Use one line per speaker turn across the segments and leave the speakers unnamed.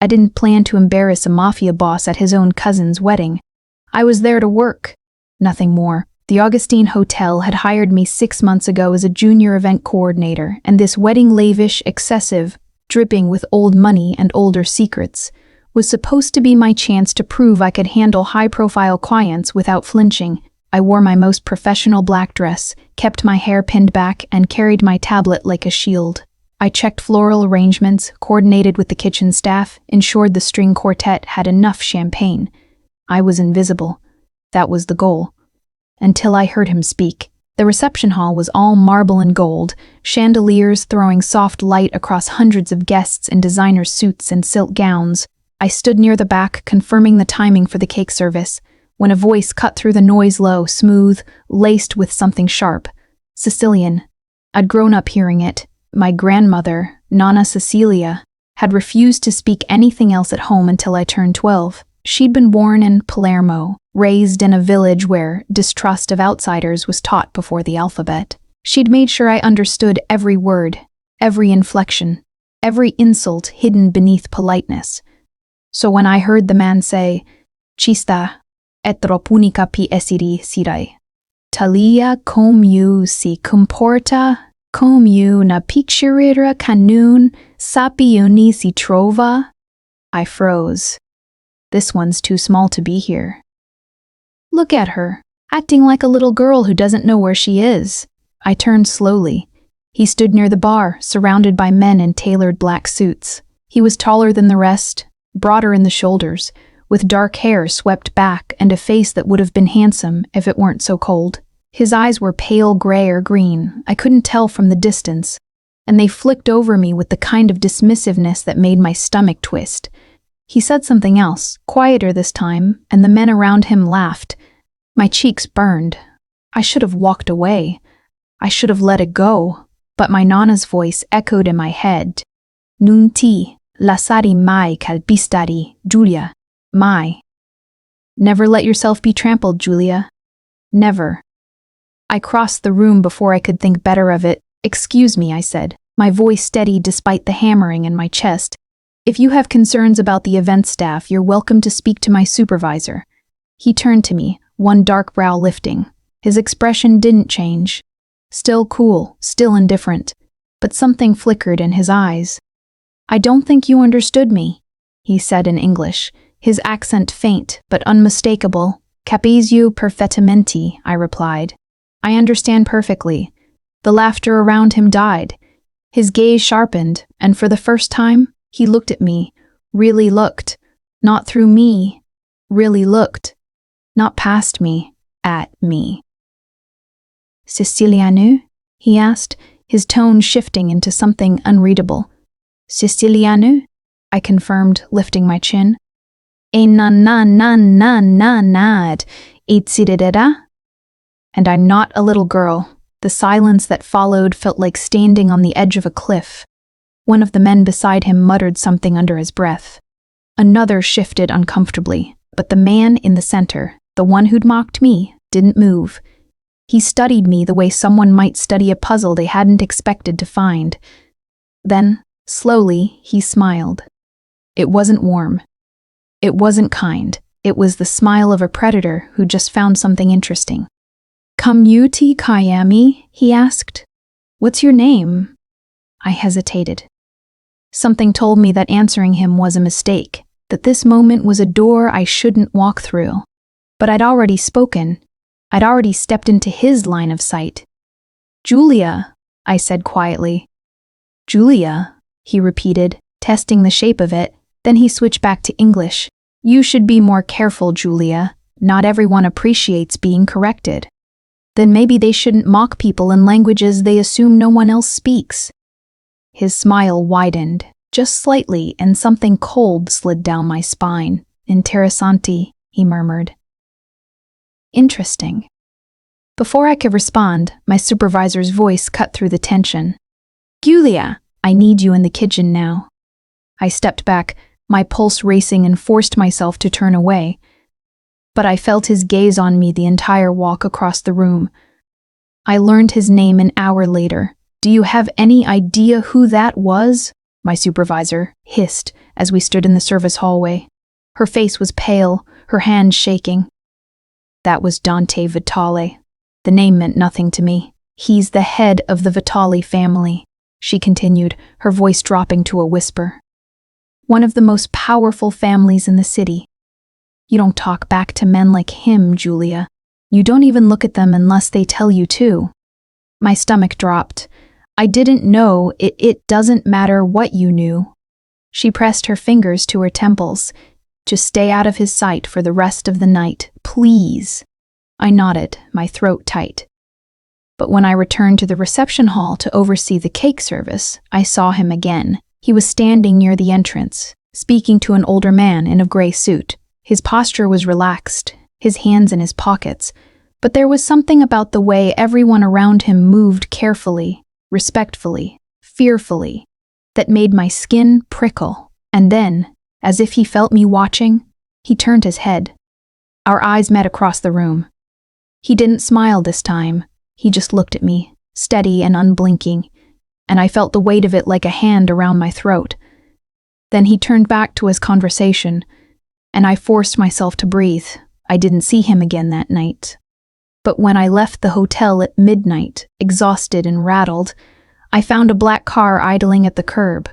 I didn't plan to embarrass a mafia boss at his own cousin's wedding. I was there to work. Nothing more. The Augustine Hotel had hired me 6 months ago as a junior event coordinator, and this wedding, lavish, excessive, dripping with old money and older secrets, was supposed to be my chance to prove I could handle high-profile clients without flinching. I wore my most professional black dress, kept my hair pinned back, and carried my tablet like a shield. I checked floral arrangements, coordinated with the kitchen staff, ensured the string quartet had enough champagne. I was invisible. That was the goal. Until I heard him speak. The reception hall was all marble and gold, chandeliers throwing soft light across hundreds of guests in designer suits and silk gowns. I stood near the back, confirming the timing for the cake service, when a voice cut through the noise, low, smooth, laced with something sharp. Sicilian. I'd grown up hearing it. My grandmother, Nonna Cecilia, had refused to speak anything else at home until I turned 12. She'd been born in Palermo, raised in a village where distrust of outsiders was taught before the alphabet. She'd made sure I understood every word, every inflection, every insult hidden beneath politeness. So when I heard the man say, "Chista, etropunica pi esiri sirai. Talia com you si comporta, com you na picturera canun, sapiuni si trova," I froze. This one's too small to be here. Look at her, acting like a little girl who doesn't know where she is. I turned slowly. He stood near the bar, surrounded by men in tailored black suits. He was taller than the rest, broader in the shoulders, with dark hair swept back and a face that would have been handsome if it weren't so cold. His eyes were pale gray or green, I couldn't tell from the distance, and they flicked over me with the kind of dismissiveness that made my stomach twist. He said something else, quieter this time, and the men around him laughed. My cheeks burned. I should have walked away. I should have let it go, but my Nonna's voice echoed in my head. "Non ti lasciare mai calpestare, Giulia. Mai. Never let yourself be trampled, Giulia. Never." I crossed the room before I could think better of it. "Excuse me," I said, my voice steady despite the hammering in my chest. "If you have concerns about the event staff, you're welcome to speak to my supervisor." He turned to me, one dark brow lifting. His expression didn't change. Still cool, still indifferent, but something flickered in his eyes. "I don't think you understood me," he said in English, his accent faint but unmistakable. "Capisco perfettamente," I replied. "I understand perfectly." The laughter around him died. His gaze sharpened, and for the first time, he looked at me, really looked, not through me, really looked, not past me, at me. "Siciliano?" he asked, his tone shifting into something unreadable. "Siciliano?" I confirmed, lifting my chin. "E na-na-na-na-na-nad, itsididida?" And I'm not a little girl. The silence that followed felt like standing on the edge of a cliff. One of the men beside him muttered something under his breath. Another shifted uncomfortably, but the man in the center, the one who'd mocked me, didn't move. He studied me the way someone might study a puzzle they hadn't expected to find. Then, slowly, he smiled. It wasn't warm. It wasn't kind. It was the smile of a predator who just found something interesting. "Kamuti Kayami?" he asked. "What's your name?" I hesitated. Something told me that answering him was a mistake, that this moment was a door I shouldn't walk through. But I'd already spoken. I'd already stepped into his line of sight. "Giulia," I said quietly. "Giulia," he repeated, testing the shape of it. Then he switched back to English. "You should be more careful, Giulia. Not everyone appreciates being corrected." Then maybe they shouldn't mock people in languages they assume no one else speaks. His smile widened, just slightly, and something cold slid down my spine. "Interessanti," he murmured. "Interesting." Before I could respond, my supervisor's voice cut through the tension. "Giulia, I need you in the kitchen now." I stepped back, my pulse racing, and forced myself to turn away. But I felt his gaze on me the entire walk across the room. I learned his name an hour later. Do you have any idea who that was? my supervisor hissed as we stood in the service hallway. Her face was pale, her hands shaking. That was Dante Vitale. The name meant nothing to me. He's the head of the Vitale family, she continued, her voice dropping to a whisper. One of the most powerful families in the city. You don't talk back to men like him, Julia. You don't even look at them unless they tell you to. My stomach dropped. I didn't know. It doesn't matter what you knew. She pressed her fingers to her temples. Just stay out of his sight for the rest of the night, please. I nodded, my throat tight. But when I returned to the reception hall to oversee the cake service, I saw him again. He was standing near the entrance, speaking to an older man in a gray suit. His posture was relaxed, his hands in his pockets, but there was something about the way everyone around him moved carefully, respectfully, fearfully, that made my skin prickle. And then, as if he felt me watching, he turned his head. Our eyes met across the room. He didn't smile this time. He just looked at me, steady and unblinking, and I felt the weight of it like a hand around my throat. Then he turned back to his conversation, and I forced myself to breathe. I didn't see him again that night. But when I left the hotel at midnight, exhausted and rattled, I found a black car idling at the curb.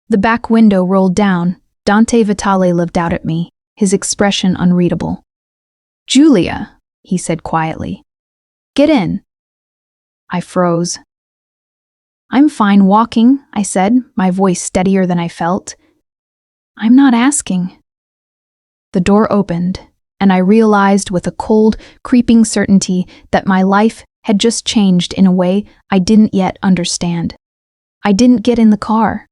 The back window rolled down. Dante Vitale looked out at me, his expression unreadable. "Julia," he said quietly. "Get in." I froze. "I'm fine walking," I said, my voice steadier than I felt. "I'm not asking." The door opened, and I realized with a cold, creeping certainty that my life had just changed in a way I didn't yet understand. I didn't get in the car.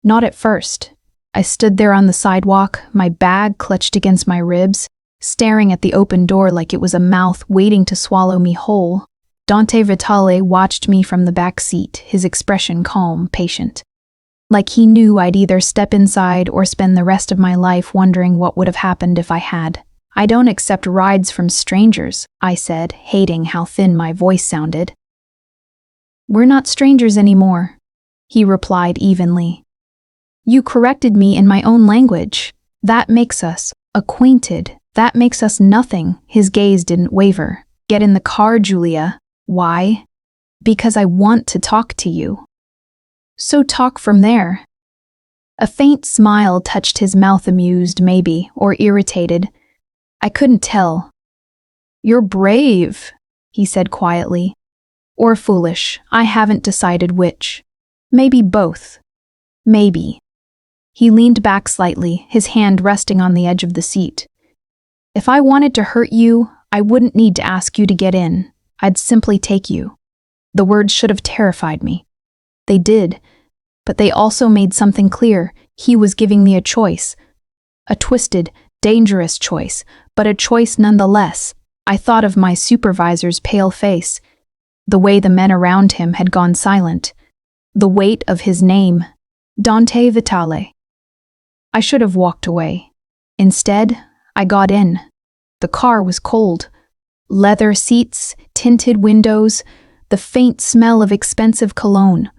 Not at first. I stood there on the sidewalk, my bag clutched against my ribs, staring at the open door like it was a mouth waiting to swallow me whole. Dante Vitale watched me from the back seat, his expression calm, patient. Like he knew I'd either step inside or spend the rest of my life wondering what would have happened if I had. "I don't accept rides from strangers," I said, hating how thin my voice sounded. "We're not strangers anymore," he replied evenly. "You corrected me in my own language. That makes us acquainted. That makes us nothing." His gaze didn't waver. "Get in the car, Julia." "Why?" "Because I want to talk to you." "So talk from there." A faint smile touched his mouth, amused maybe, or irritated. I couldn't tell. "You're brave," he said quietly. "Or foolish. I haven't decided which. Maybe both. Maybe." He leaned back slightly, his hand resting on the edge of the seat. "If I wanted to hurt you, I wouldn't need to ask you to get in. I'd simply take you." The words should have terrified me. They did, but they also made something clear. He was giving me a choice. A twisted, dangerous choice, but a choice nonetheless. I thought of my supervisor's pale face, the way the men around him had gone silent, the weight of his name, Dante Vitale. I should have walked away. Instead, I got in. The car was cold. Leather seats, tinted windows, the faint smell of expensive cologne.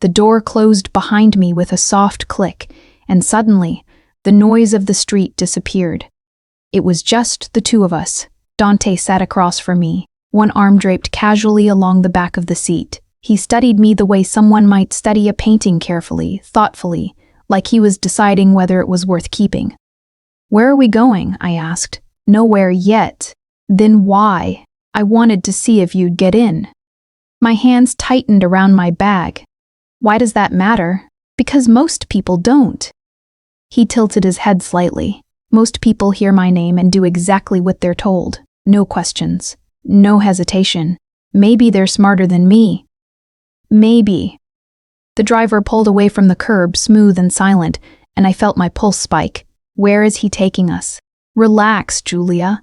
The door closed behind me with a soft click, and suddenly, the noise of the street disappeared. It was just the two of us. Dante sat across from me, one arm draped casually along the back of the seat. He studied me the way someone might study a painting carefully, thoughtfully, like he was deciding whether it was worth keeping. "Where are we going?" I asked. "Nowhere yet." "Then why?" "I wanted to see if you'd get in." My hands tightened around my bag. "Why does that matter?" "Because most people don't." He tilted his head slightly. "Most people hear my name and do exactly what they're told. No questions. No hesitation. Maybe they're smarter than me. Maybe." The driver pulled away from the curb, smooth and silent, and I felt my pulse spike. "Where is he taking us?" "Relax, Julia."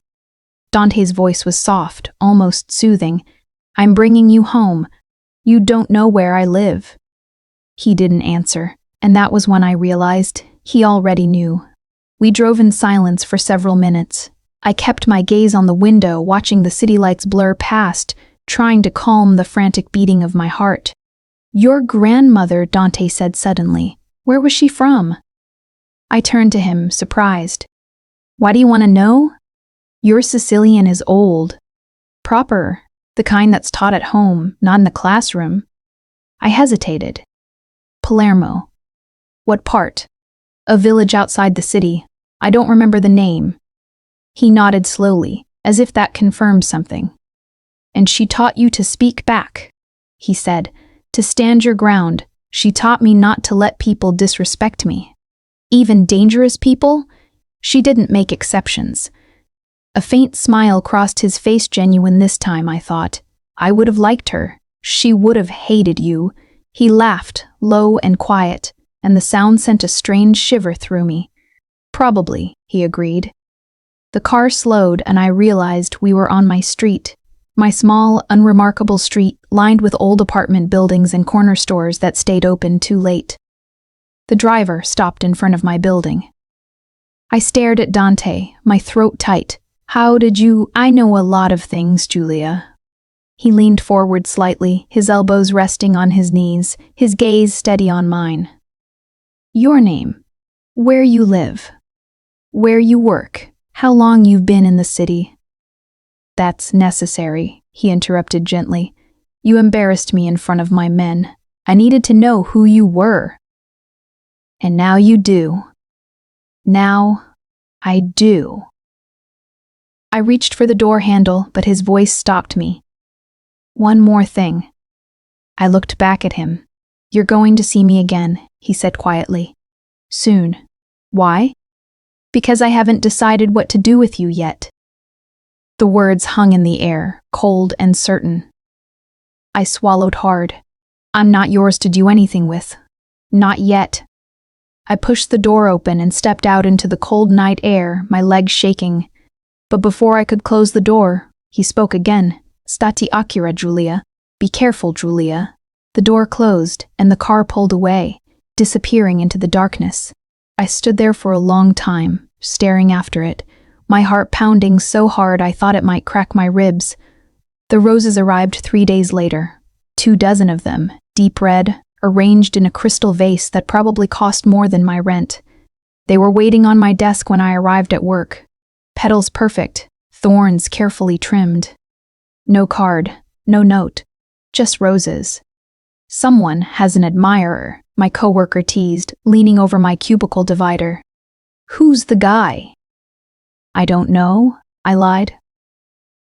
Dante's voice was soft, almost soothing. "I'm bringing you home. You don't know where I live." He didn't answer, and that was when I realized he already knew. We drove in silence for several minutes. I kept my gaze on the window, watching the city lights blur past, trying to calm the frantic beating of my heart. Your grandmother, Dante said suddenly. Where was she from? I turned to him, surprised. Why do you want to know? Your Sicilian is old. Proper, the kind that's taught at home, not in the classroom. I hesitated. Palermo. What part? A village outside the city. I don't remember the name. He nodded slowly, as if that confirmed something. And she taught you to speak back, he said, to stand your ground. She taught me not to let people disrespect me. Even dangerous people? She didn't make exceptions. A faint smile crossed his face, genuine this time, I thought. I would have liked her. She would have hated you. He laughed, low and quiet, and the sound sent a strange shiver through me. Probably, he agreed. The car slowed and I realized we were on my street. My small, unremarkable street lined with old apartment buildings and corner stores that stayed open too late. The driver stopped in front of my building. I stared at Dante, my throat tight. How did you— I know a lot of things, Julia. He leaned forward slightly, his elbows resting on his knees, his gaze steady on mine. Your name, where you live, where you work, how long you've been in the city. That's necessary, he interrupted gently. You embarrassed me in front of my men. I needed to know who you were. And now you do. Now I do. I reached for the door handle, but his voice stopped me. One more thing. I looked back at him. You're going to see me again, he said quietly. Soon. Why? Because I haven't decided what to do with you yet. The words hung in the air, cold and certain. I swallowed hard. I'm not yours to do anything with. Not yet. I pushed the door open and stepped out into the cold night air, my legs shaking. But before I could close the door, he spoke again. Stati accura, Giulia. Be careful, Giulia. The door closed, and the car pulled away, disappearing into the darkness. I stood there for a long time, staring after it, my heart pounding so hard I thought it might crack my ribs. The roses arrived 3 days later, 24 of them, deep red, arranged in a crystal vase that probably cost more than my rent. They were waiting on my desk when I arrived at work. Petals perfect, thorns carefully trimmed. No card, no note, just roses. Someone has an admirer, my coworker teased, leaning over my cubicle divider. Who's the guy? I don't know, I lied.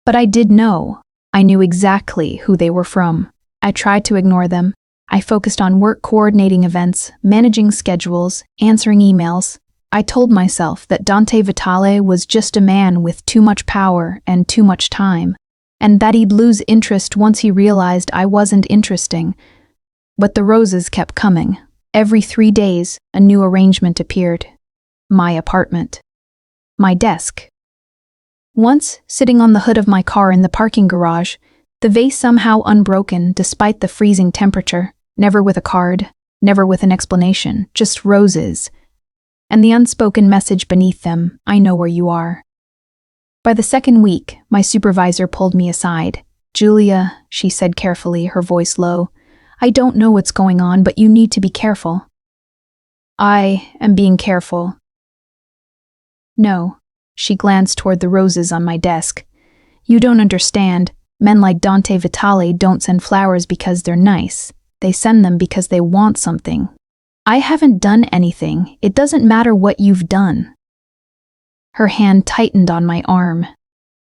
But I did know. I knew exactly who they were from. I tried to ignore them. I focused on work, coordinating events, managing schedules, answering emails. I told myself that Dante Vitale was just a man with too much power and too much time, and that he'd lose interest once he realized I wasn't interesting. But the roses kept coming. Every 3 days, a new arrangement appeared. My apartment. My desk. Once, sitting on the hood of my car in the parking garage, the vase somehow unbroken despite the freezing temperature, never with a card, never with an explanation, just roses. And the unspoken message beneath them, I know where you are. By the second week, my supervisor pulled me aside. Julia, she said carefully, her voice low, I don't know what's going on, but you need to be careful. I am being careful. No, she glanced toward the roses on my desk. You don't understand. Men like Dante Vitale don't send flowers because they're nice. They send them because they want something. I haven't done anything. It doesn't matter what you've done. Her hand tightened on my arm.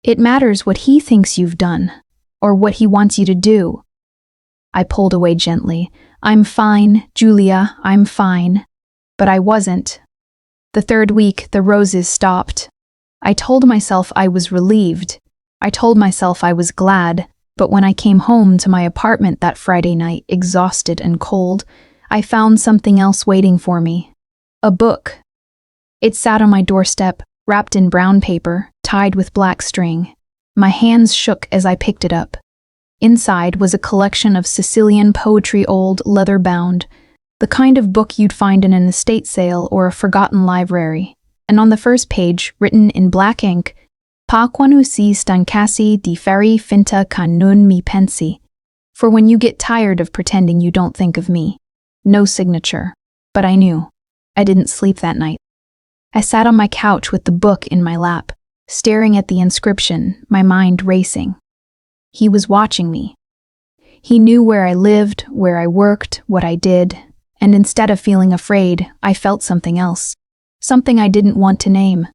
It matters what he thinks you've done, or what he wants you to do. I pulled away gently. I'm fine, Julia, I'm fine. But I wasn't. The third week, the roses stopped. I told myself I was relieved. I told myself I was glad. But when I came home to my apartment that Friday night, exhausted and cold, I found something else waiting for me. A book. It sat on my doorstep, wrapped in brown paper, tied with black string. My hands shook as I picked it up. Inside was a collection of Sicilian poetry, old, leather-bound, the kind of book you'd find in an estate sale or a forgotten library. And on the first page, written in black ink, Pa quando si stancassi di fare finta che non mi pensi. For when you get tired of pretending you don't think of me. No signature. But I knew. I didn't sleep that night. I sat on my couch with the book in my lap, staring at the inscription, my mind racing. He was watching me. He knew where I lived, where I worked, what I did, and instead of feeling afraid, I felt something else. Something I didn't want to name.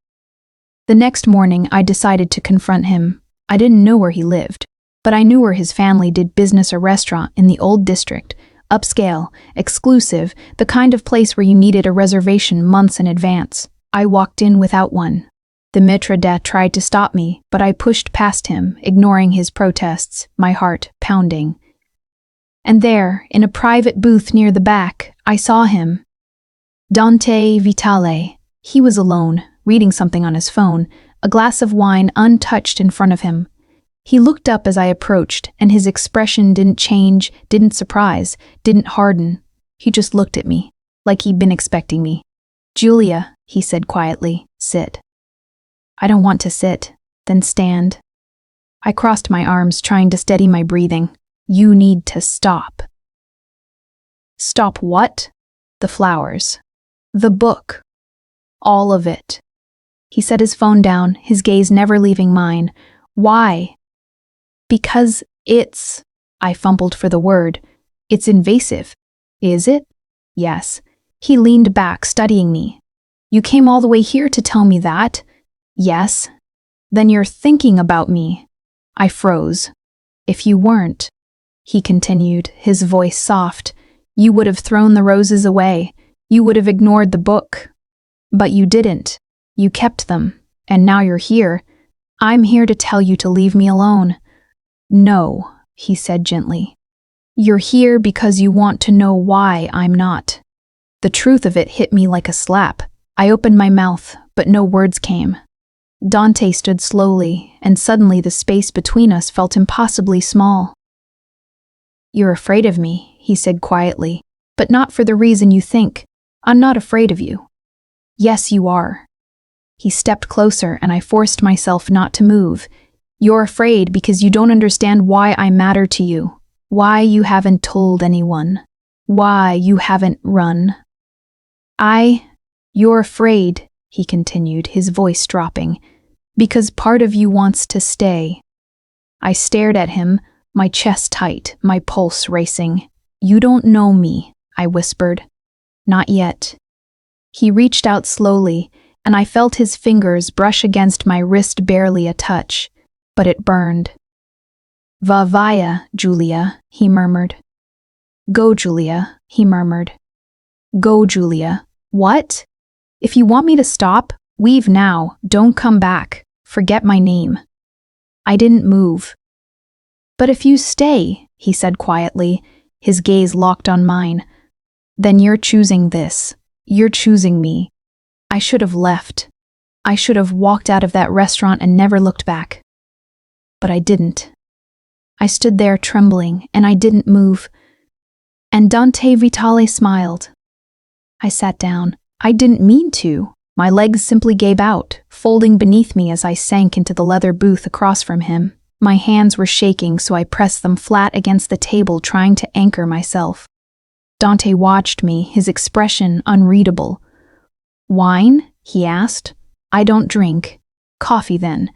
The next morning, I decided to confront him. I didn't know where he lived, but I knew where his family did business, a restaurant in the old district, upscale, exclusive, the kind of place where you needed a reservation months in advance. I walked in without one. The maître d' tried to stop me, but I pushed past him, ignoring his protests, my heart pounding. And there, in a private booth near the back, I saw him. Dante Vitale. He was alone, reading something on his phone, a glass of wine untouched in front of him. He looked up as I approached, and his expression didn't change, didn't surprise, didn't harden. He just looked at me, like he'd been expecting me. "Julia," he said quietly, "sit." I don't want to sit, then stand. I crossed my arms, trying to steady my breathing. "You need to stop." Stop what? The flowers. The book. All of it. He set his phone down, his gaze never leaving mine. "Why?" "Because it's," I fumbled for the word, "it's invasive." "Is it?" "Yes." He leaned back, studying me. "You came all the way here to tell me that?" "Yes." "Then you're thinking about me." I froze. "If you weren't," he continued, his voice soft, "you would have thrown the roses away. You would have ignored the book. But you didn't. You kept them, and now you're here. I'm here to tell you to leave me alone." "No," he said gently. "You're here because you want to know why I'm not." The truth of it hit me like a slap. I opened my mouth, but no words came. Dante stood slowly, and suddenly the space between us felt impossibly small. "You're afraid of me," he said quietly, "but not for the reason you think. I'm not afraid of you." "Yes, you are." He stepped closer, and I forced myself not to move. "You're afraid because you don't understand why I matter to you, why you haven't told anyone, why you haven't run." You're afraid," he continued, his voice dropping, "because part of you wants to stay." I stared at him, my chest tight, my pulse racing. "You don't know me," I whispered. "Not yet." He reached out slowly, and I felt his fingers brush against my wrist, barely a touch, but it burned. "Va via, Julia," he murmured. "Go, Julia," he murmured. "Go, Julia." "What?" "If you want me to stop, leave now, don't come back, forget my name." I didn't move. "But if you stay," he said quietly, his gaze locked on mine, "then you're choosing this. You're choosing me." I should have left. I should have walked out of that restaurant and never looked back. But I didn't. I stood there trembling, and I didn't move. And Dante Vitale smiled. I sat down. I didn't mean to. My legs simply gave out, folding beneath me as I sank into the leather booth across from him. My hands were shaking, so I pressed them flat against the table, trying to anchor myself. Dante watched me, his expression unreadable. "Wine?" he asked. "I don't drink." "Coffee, then."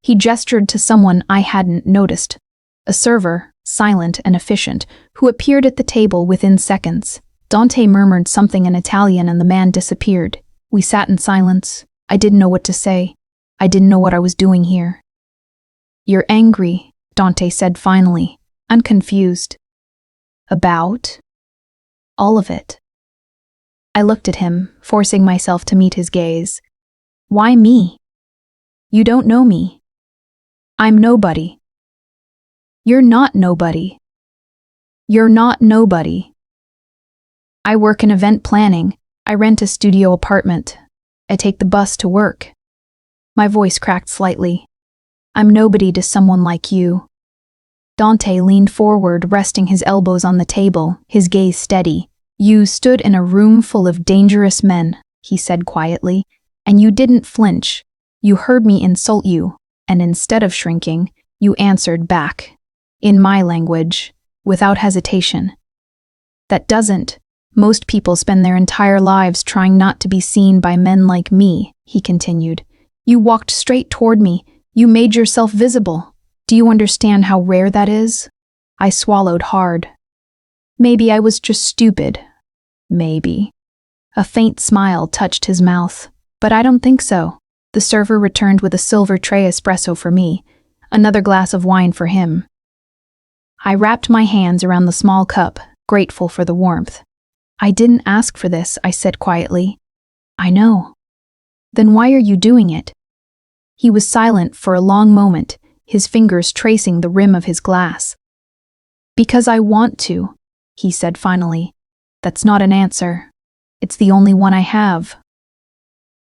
He gestured to someone I hadn't noticed. A server, silent and efficient, who appeared at the table within seconds. Dante murmured something in Italian and the man disappeared. We sat in silence. I didn't know what to say. I didn't know what I was doing here. "You're angry," Dante said finally. I'm confused. "About?" "All of it." I looked at him, forcing myself to meet his gaze. "Why me?" "You don't know me." "I'm nobody." "You're not nobody." "You're not nobody." "I work in event planning. I rent a studio apartment. I take the bus to work." My voice cracked slightly. "I'm nobody to someone like you." Dante leaned forward, resting his elbows on the table, his gaze steady. "You stood in a room full of dangerous men," he said quietly, "and you didn't flinch. You heard me insult you, and instead of shrinking, you answered back. In my language. without hesitation. That doesn't. Most people spend their entire lives trying not to be seen by men like me, he continued. You walked straight toward me. You made yourself visible. Do you understand how rare that is? I swallowed hard. Maybe I was just stupid. Maybe. A faint smile touched his mouth. But I don't think so. The server returned with a silver tray espresso for me, another glass of wine for him. I wrapped my hands around the small cup, grateful for the warmth. I didn't ask for this, I said quietly. I know. Then why are you doing it? He was silent for a long moment, his fingers tracing the rim of his glass. Because I want to, he said finally. That's not an answer. It's the only one I have.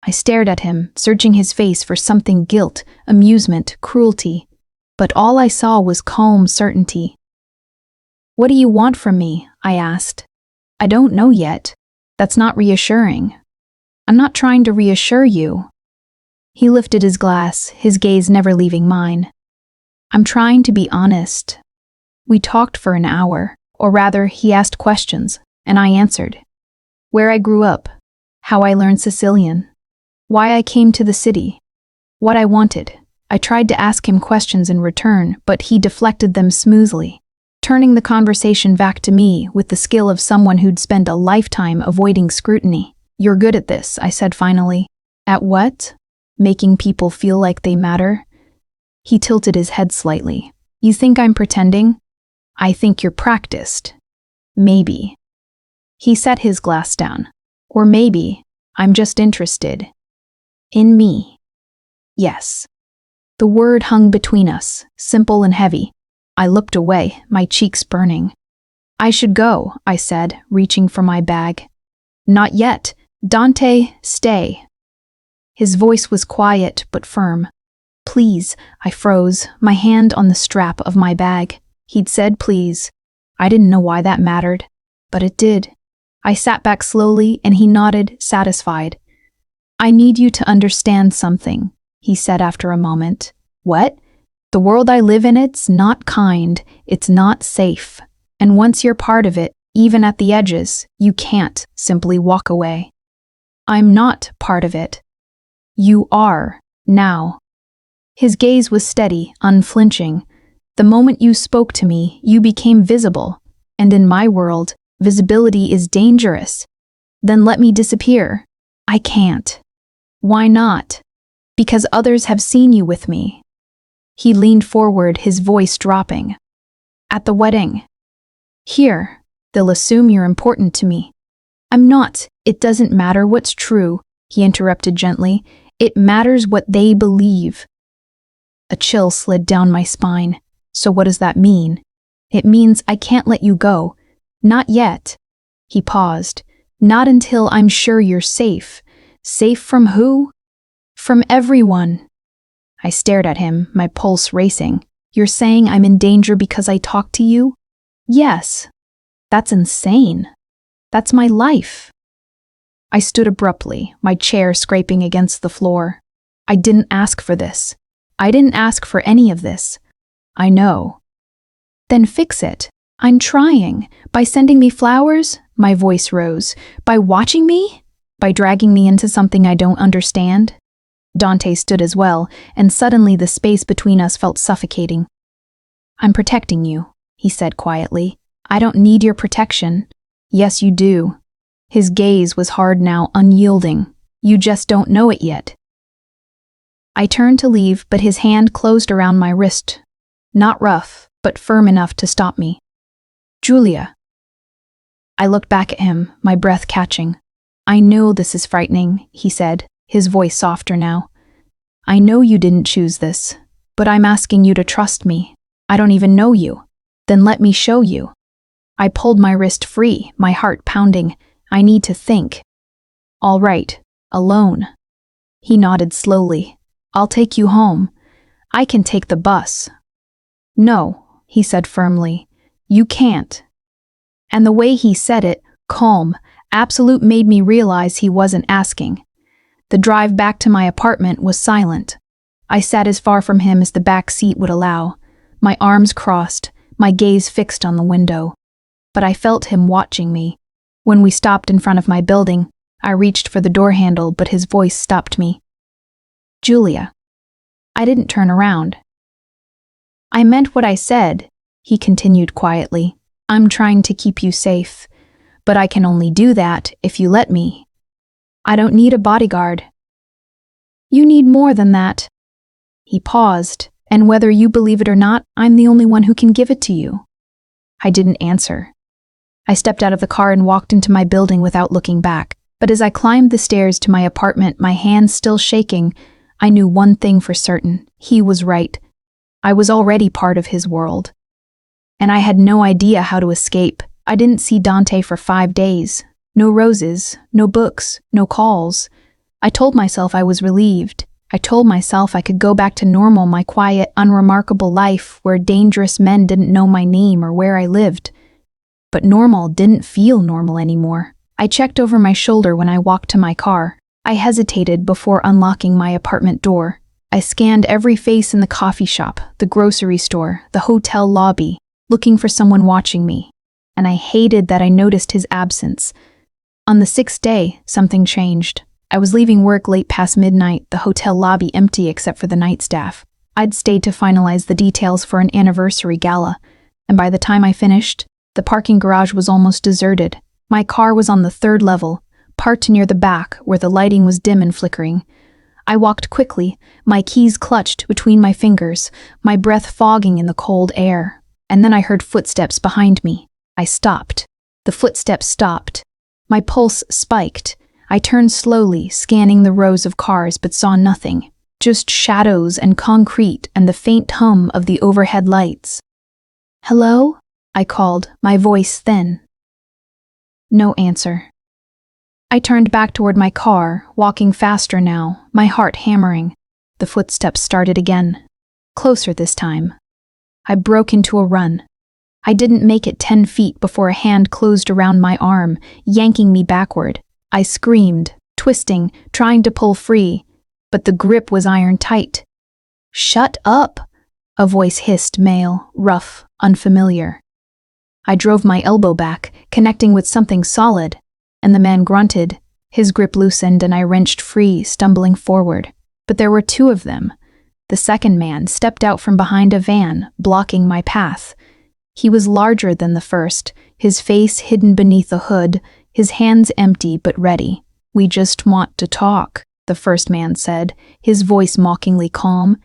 I stared at him, searching his face for something: guilt, amusement, cruelty. But all I saw was calm certainty. What do you want from me? I asked. I don't know yet. That's not reassuring. I'm not trying to reassure you. He lifted his glass, his gaze never leaving mine. I'm trying to be honest. We talked for an hour, or rather, he asked questions, and I answered. Where I grew up, how I learned Sicilian, why I came to the city, what I wanted. I tried to ask him questions in return, but he deflected them smoothly, turning the conversation back to me with the skill of someone who'd spent a lifetime avoiding scrutiny. You're good at this, I said finally. At what? Making people feel like they matter? He tilted his head slightly. You think I'm pretending? I think you're practiced. Maybe. He set his glass down. Or maybe I'm just interested. In me. Yes. The word hung between us, simple and heavy. I looked away, my cheeks burning. I should go, I said, reaching for my bag. Not yet. Dante, stay. His voice was quiet but firm. Please, I froze, my hand on the strap of my bag. He'd said please. I didn't know why that mattered, but it did. I sat back slowly and he nodded, satisfied. I need you to understand something, he said after a moment. What? The world I live in, it's not kind, it's not safe. And once you're part of it, even at the edges, you can't simply walk away. I'm not part of it. You are, now. His gaze was steady, unflinching. The moment you spoke to me, you became visible. And in my world, visibility is dangerous. Then let me disappear. I can't. Why not? Because others have seen you with me. He leaned forward, his voice dropping. At the wedding. Here, they'll assume you're important to me. I'm not. It doesn't matter what's true, he interrupted gently. It matters what they believe. A chill slid down my spine. So what does that mean? It means I can't let you go. Not yet. He paused. Not until I'm sure you're safe. Safe from who? From everyone. I stared at him, my pulse racing. You're saying I'm in danger because I talk to you? Yes. That's insane. That's my life. I stood abruptly, my chair scraping against the floor. I didn't ask for this. I didn't ask for any of this. I know. Then fix it. I'm trying. By sending me flowers? My voice rose. By watching me? By dragging me into something I don't understand? Dante stood as well, and suddenly the space between us felt suffocating. I'm protecting you, he said quietly. I don't need your protection. Yes, you do. His gaze was hard now, unyielding. You just don't know it yet. I turned to leave, but his hand closed around my wrist. Not rough, but firm enough to stop me. Julia. I looked back at him, my breath catching. I know this is frightening, he said, his voice softer now. I know you didn't choose this, but I'm asking you to trust me. I don't even know you. Then let me show you. I pulled my wrist free, my heart pounding. I need to think. All right, alone. He nodded slowly. I'll take you home. I can take the bus. No, he said firmly. You can't. And the way he said it, calm, absolute, made me realize he wasn't asking. The drive back to my apartment was silent. I sat as far from him as the back seat would allow, my arms crossed, my gaze fixed on the window. But I felt him watching me. When we stopped in front of my building, I reached for the door handle, but his voice stopped me. "Julia." I didn't turn around. "I meant what I said," he continued quietly. "I'm trying to keep you safe, but I can only do that if you let me. I don't need a bodyguard." "You need more than that." He paused, "and whether you believe it or not, I'm the only one who can give it to you." I didn't answer. I stepped out of the car and walked into my building without looking back. But as I climbed the stairs to my apartment, my hands still shaking, I knew one thing for certain. He was right. I was already part of his world. And I had no idea how to escape. I didn't see Dante for 5 days. No roses, no books, no calls. I told myself I was relieved. I told myself I could go back to normal, my quiet, unremarkable life where dangerous men didn't know my name or where I lived. But normal didn't feel normal anymore. I checked over my shoulder when I walked to my car. I hesitated before unlocking my apartment door. I scanned every face in the coffee shop, the grocery store, the hotel lobby, looking for someone watching me. And I hated that I noticed his absence. On the 6th day, something changed. I was leaving work late past midnight, the hotel lobby empty except for the night staff. I'd stayed to finalize the details for an anniversary gala, and by the time I finished, the parking garage was almost deserted. My car was on the 3rd level, parked near the back where the lighting was dim and flickering. I walked quickly, my keys clutched between my fingers, my breath fogging in the cold air. And then I heard footsteps behind me. I stopped. The footsteps stopped. My pulse spiked. I turned slowly, scanning the rows of cars, but saw nothing. Just shadows and concrete and the faint hum of the overhead lights. "Hello?" I called, my voice thin. No answer. I turned back toward my car, walking faster now, my heart hammering. The footsteps started again. Closer this time. I broke into a run. I didn't make it 10 feet before a hand closed around my arm, yanking me backward. I screamed, twisting, trying to pull free, but the grip was iron tight. "Shut up!" a voice hissed, male, rough, unfamiliar. I drove my elbow back, connecting with something solid, and the man grunted. His grip loosened and I wrenched free, stumbling forward. But there were 2 of them. The second man stepped out from behind a van, blocking my path. He was larger than the first, his face hidden beneath a hood, his hands empty but ready. "We just want to talk," the first man said, his voice mockingly calm.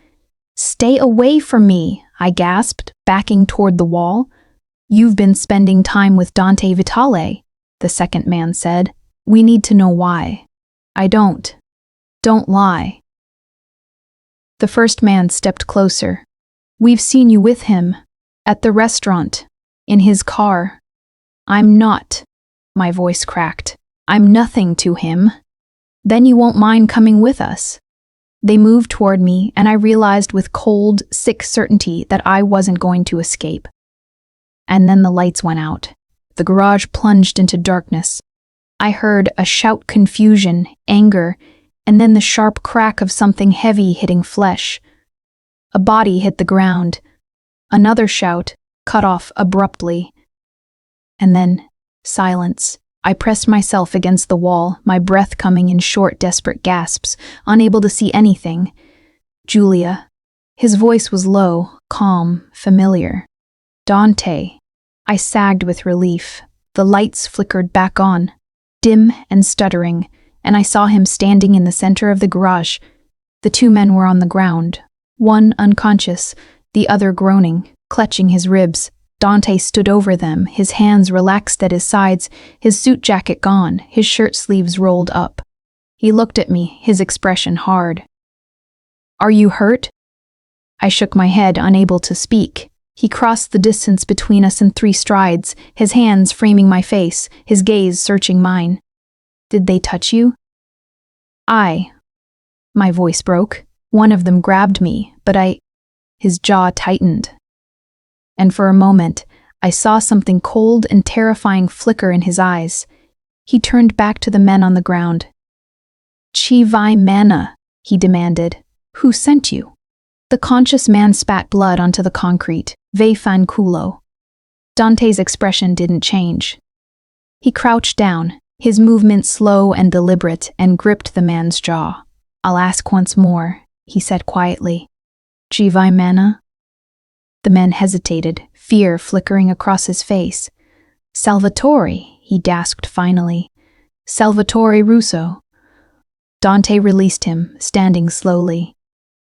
"Stay away from me," I gasped, backing toward the wall. "You've been spending time with Dante Vitale," the second man said. "We need to know why." "I don't. Don't lie." The first man stepped closer. "We've seen you with him. At the restaurant. In his car." "I'm not." My voice cracked. "I'm nothing to him." "Then you won't mind coming with us." They moved toward me, and I realized with cold, sick certainty that I wasn't going to escape. And then the lights went out. The garage plunged into darkness. I heard a shout, confusion, anger, and then the sharp crack of something heavy hitting flesh. A body hit the ground. Another shout, cut off abruptly. And then silence. I pressed myself against the wall, my breath coming in short, desperate gasps, unable to see anything. "Julia." His voice was low, calm, familiar. "Dante." I sagged with relief. The lights flickered back on, dim and stuttering, and I saw him standing in the center of the garage. The 2 men were on the ground, one unconscious, the other groaning, clutching his ribs. Dante stood over them, his hands relaxed at his sides, his suit jacket gone, his shirt sleeves rolled up. He looked at me, his expression hard. "Are you hurt?" I shook my head, unable to speak. He crossed the distance between us in 3 strides, his hands framing my face, his gaze searching mine. "Did they touch you?" My voice broke. One of them grabbed me, but His jaw tightened. And for a moment, I saw something cold and terrifying flicker in his eyes. He turned back to the men on the ground. "Chi vai mana?" he demanded. "Who sent you?" The conscious man spat blood onto the concrete. "Ve fan culo." Dante's expression didn't change. He crouched down, his movement slow and deliberate, and gripped the man's jaw. "I'll ask once more," he said quietly. "Ci vai mana?" The man hesitated, fear flickering across his face. "Salvatore," he gasped finally. "Salvatore Russo." Dante released him, standing slowly.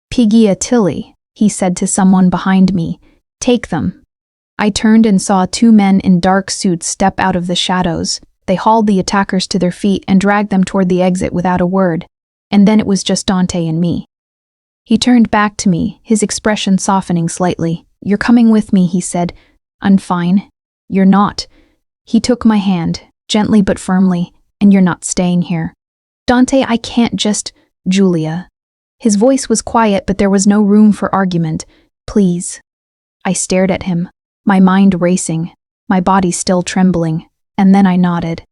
"Piggy Attili," he said to someone behind me. "Take them." I turned and saw two men in dark suits step out of the shadows. They hauled the attackers to their feet and dragged them toward the exit without a word, and then it was just Dante and me. He turned back to me, his expression softening slightly. "You're coming with me," he said. "I'm fine." "You're not." He took my hand, gently but firmly, "and you're not staying here." "Dante, I can't just—" "Julia." His voice was quiet, but there was no room for argument. "Please." I stared at him, my mind racing, my body still trembling, and then I nodded.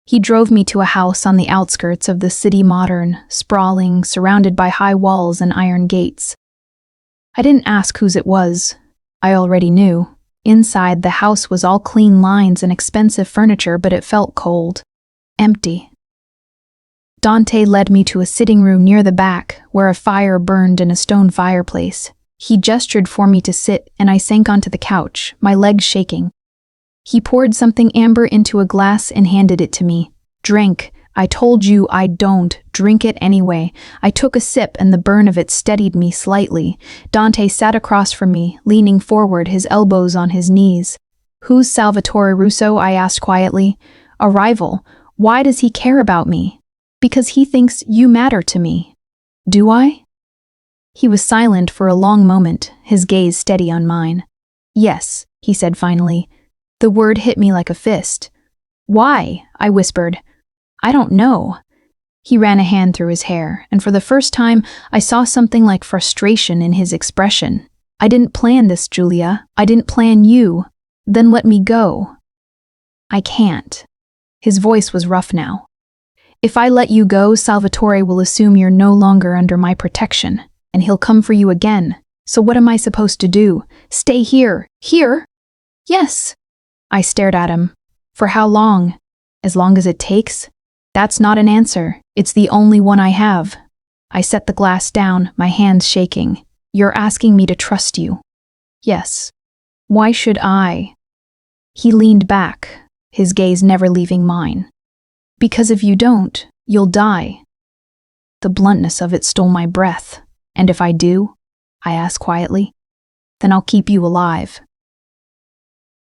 He drove me to a house on the outskirts of the city, modern, sprawling, surrounded by high walls and iron gates. I didn't ask whose it was. I already knew. Inside, the house was all clean lines and expensive furniture, but it felt cold. Empty. Dante led me to a sitting room near the back, where a fire burned in a stone fireplace. He gestured for me to sit, and I sank onto the couch, my legs shaking. He poured something amber into a glass and handed it to me. "Drink. I told you I don't. Drink it anyway." I took a sip and the burn of it steadied me slightly. Dante sat across from me, leaning forward, his elbows on his knees. "Who's Salvatore Russo?" I asked quietly. "A rival. Why does he care about me?" "Because he thinks you matter to me." "Do I?" He was silent for a long moment, his gaze steady on mine. "Yes," he said finally. The word hit me like a fist. "Why?" I whispered. "I don't know." He ran a hand through his hair, and for the first time, I saw something like frustration in his expression. "I didn't plan this, Julia. I didn't plan you. Then let me go." "I can't." His voice was rough now. "If I let you go, Salvatore will assume you're no longer under my protection, and he'll come for you again. So what am I supposed to do? Stay here? Here?" "Yes." I stared at him. "For how long?" "As long as it takes." "That's not an answer. It's the only one I have." I set the glass down, my hands shaking. "You're asking me to trust you." "Yes." "Why should I?" He leaned back, his gaze never leaving mine. "Because if you don't, you'll die." The bluntness of it stole my breath. "And if I do?" I asked quietly. "Then I'll keep you alive."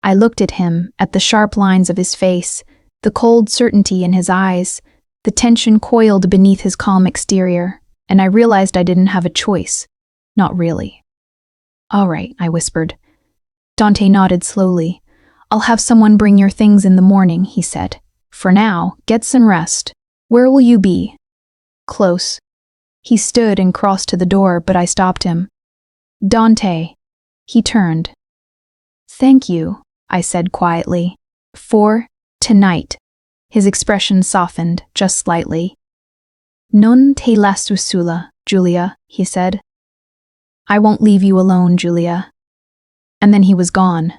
I looked at him, at the sharp lines of his face, the cold certainty in his eyes, the tension coiled beneath his calm exterior, and I realized I didn't have a choice. Not really. "All right," I whispered. Dante nodded slowly. "I'll have someone bring your things in the morning," he said. "For now, get some rest. Where will you be?" "Close." He stood and crossed to the door, but I stopped him. "Dante." He turned. "Thank you," I said quietly. "For tonight." His expression softened, just slightly. "Non te lascio sola, Julia," he said. "I won't leave you alone, Julia." And then he was gone.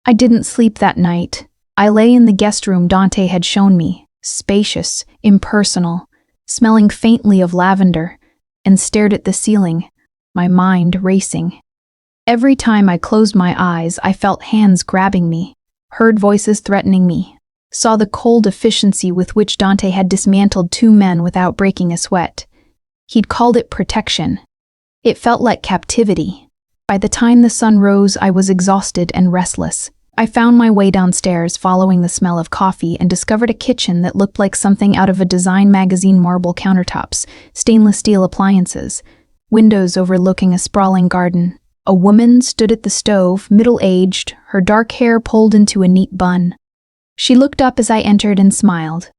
I didn't sleep that night. I lay in the guest room Dante had shown me, spacious, impersonal, smelling faintly of lavender, and stared at the ceiling, my mind racing. Every time I closed my eyes, I felt hands grabbing me, heard voices threatening me, saw the cold efficiency with which Dante had dismantled two men without breaking a sweat. He'd called it protection. It felt like captivity. By the time the sun rose, I was exhausted and restless. I found my way downstairs, following the smell of coffee, and discovered a kitchen that looked like something out of a design magazine. Marble countertops, stainless steel appliances, windows overlooking a sprawling garden. A woman stood at the stove, middle-aged, her dark hair pulled into a neat bun. She looked up as I entered and smiled.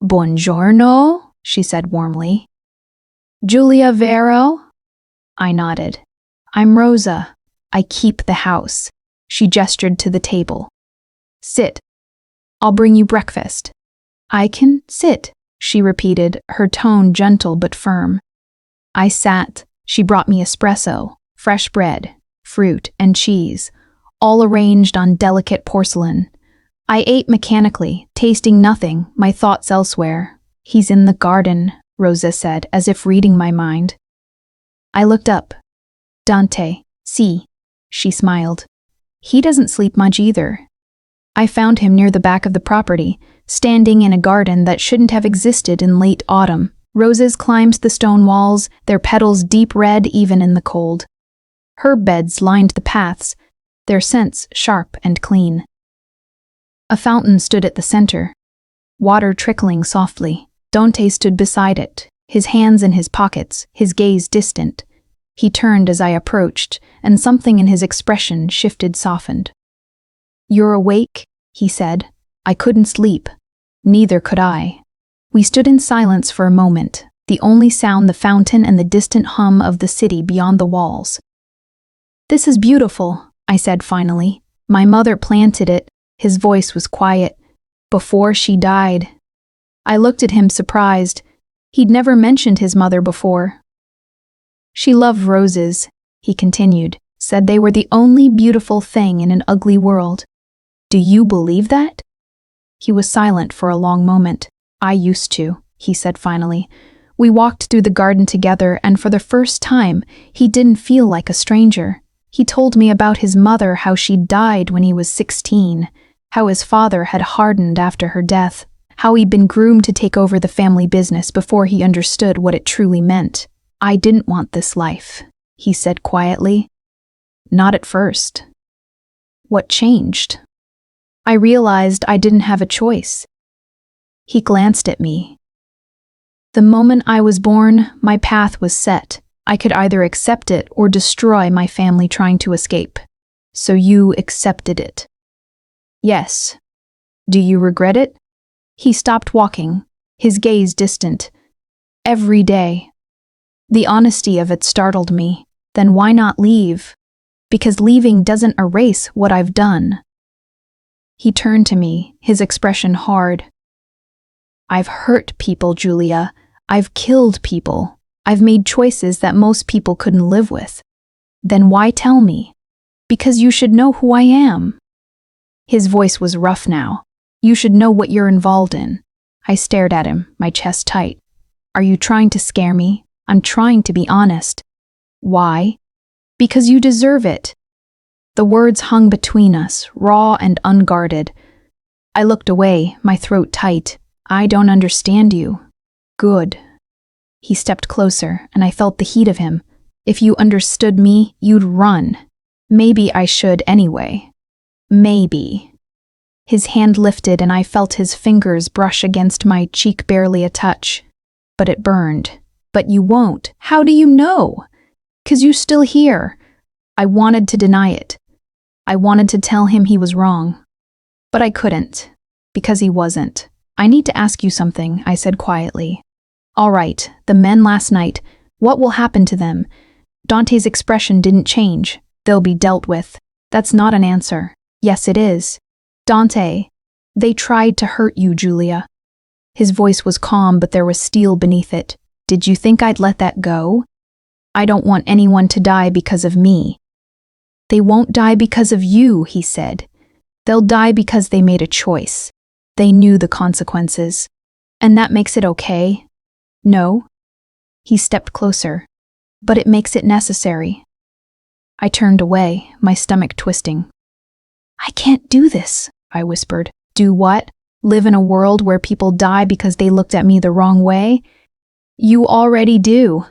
"Buongiorno," she said warmly. "Julia Vero?" I nodded. "I'm Rosa. I keep the house." She gestured to the table. "Sit. I'll bring you breakfast." "I can sit," she repeated, her tone gentle but firm. I sat. She brought me espresso, fresh bread, fruit, and cheese, all arranged on delicate porcelain. I ate mechanically, tasting nothing, my thoughts elsewhere. "He's in the garden," Rosa said, as if reading my mind. I looked up. "Dante, see," she smiled. "He doesn't sleep much either." I found him near the back of the property, standing in a garden that shouldn't have existed in late autumn. Roses climbed the stone walls, their petals deep red even in the cold. Herb beds lined the paths, their scents sharp and clean. A fountain stood at the center, water trickling softly. Dante stood beside it, his hands in his pockets, his gaze distant. He turned as I approached, and something in his expression shifted, softened. "You're awake?" he said. I couldn't sleep. Neither could I. We stood in silence for a moment, the only sound the fountain and the distant hum of the city beyond the walls. "This is beautiful," I said finally. "My mother planted it." His voice was quiet. "Before she died." I looked at him surprised. He'd never mentioned his mother before. "She loved roses," he continued, "said they were the only beautiful thing in an ugly world." "Do you believe that?" He was silent for a long moment. "I used to," he said finally. We walked through the garden together, and for the first time, he didn't feel like a stranger. He told me about his mother, how she died when he was 16, how his father had hardened after her death, how he'd been groomed to take over the family business before he understood what it truly meant. "I didn't want this life," he said quietly. "Not at first." "What changed?" I realized I didn't have a choice. He glanced at me. "The moment I was born, my path was set. I could either accept it or destroy my family trying to escape. So you accepted it." "Yes." "Do you regret it?" He stopped walking, his gaze distant. "Every day." The honesty of it startled me. Then why not leave? Because leaving doesn't erase what I've done. He turned to me, his expression hard. "I've hurt people, Julia. I've killed people. I've made choices that most people couldn't live with. Then why tell me? Because you should know who I am." His voice was rough now. "You should know what you're involved in." I stared at him, my chest tight. "Are you trying to scare me?" "I'm trying to be honest." "Why?" "Because you deserve it." The words hung between us, raw and unguarded. I looked away, my throat tight. "I don't understand you." "Good." He stepped closer, and I felt the heat of him. "If you understood me, you'd run." "Maybe I should anyway." "Maybe." His hand lifted, and I felt his fingers brush against my cheek, barely a touch. But it burned. "But you won't." "How do you know?" "'Cause you're still here." I wanted to deny it. I wanted to tell him he was wrong. But I couldn't, because he wasn't. "I need to ask you something," I said quietly. "All right, the men last night, what will happen to them?" Dante's expression didn't change. "They'll be dealt with." "That's not an answer." "Yes, it is." "Dante, they tried to hurt you, Julia." His voice was calm, but there was steel beneath it. "Did you think I'd let that go?" "I don't want anyone to die because of me." "They won't die because of you," he said. "They'll die because they made a choice. They knew the consequences. And that makes it okay?" "No." He stepped closer. "But it makes it necessary." I turned away, my stomach twisting. "I can't do this," I whispered. "Do what? Live in a world where people die because they looked at me the wrong way?" "You already do."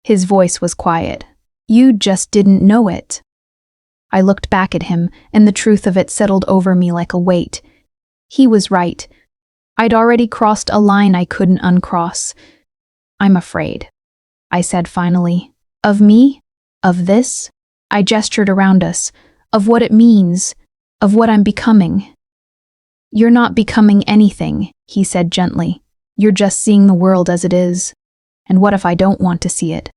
His voice was quiet. "You just didn't know it." I looked back at him, and the truth of it settled over me like a weight. He was right. I'd already crossed a line I couldn't uncross. "I'm afraid," I said finally. "Of me? Of this?" I gestured around us. "Of what it means. Of what I'm becoming." "You're not becoming anything," he said gently. "You're just seeing the world as it is. And what if I don't want to see it?"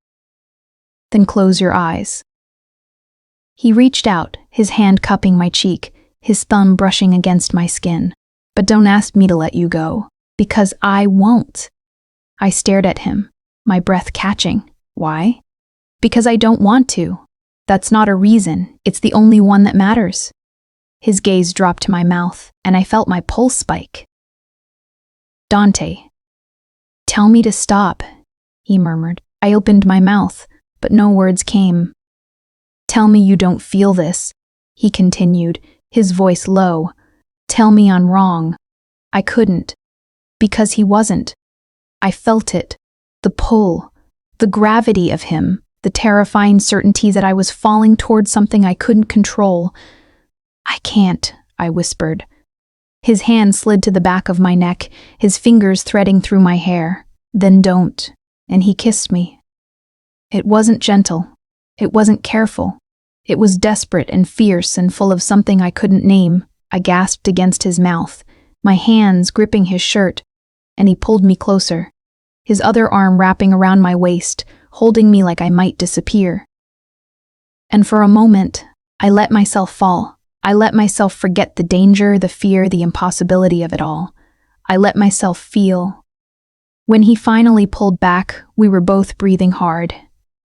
"Then close your eyes." He reached out, his hand cupping my cheek, his thumb brushing against my skin. "But don't ask me to let you go, because I won't." I stared at him, my breath catching. "Why?" "Because I don't want to. That's not a reason, it's the only one that matters. His gaze dropped to my mouth, and I felt my pulse spike. Dante. Tell me to stop, he murmured. I opened my mouth, but no words came. Tell me you don't feel this, he continued, his voice low. Tell me I'm wrong. I couldn't. Because he wasn't. I felt it. The pull. The gravity of him. The terrifying certainty that I was falling towards something I couldn't control. I can't, I whispered. His hand slid to the back of my neck, his fingers threading through my hair. Then don't. And he kissed me. It wasn't gentle. It wasn't careful. It was desperate and fierce and full of something I couldn't name. I gasped against his mouth, my hands gripping his shirt, and he pulled me closer, his other arm wrapping around my waist, holding me like I might disappear. And for a moment, I let myself fall. I let myself forget the danger, the fear, the impossibility of it all. I let myself feel. When he finally pulled back, we were both breathing hard.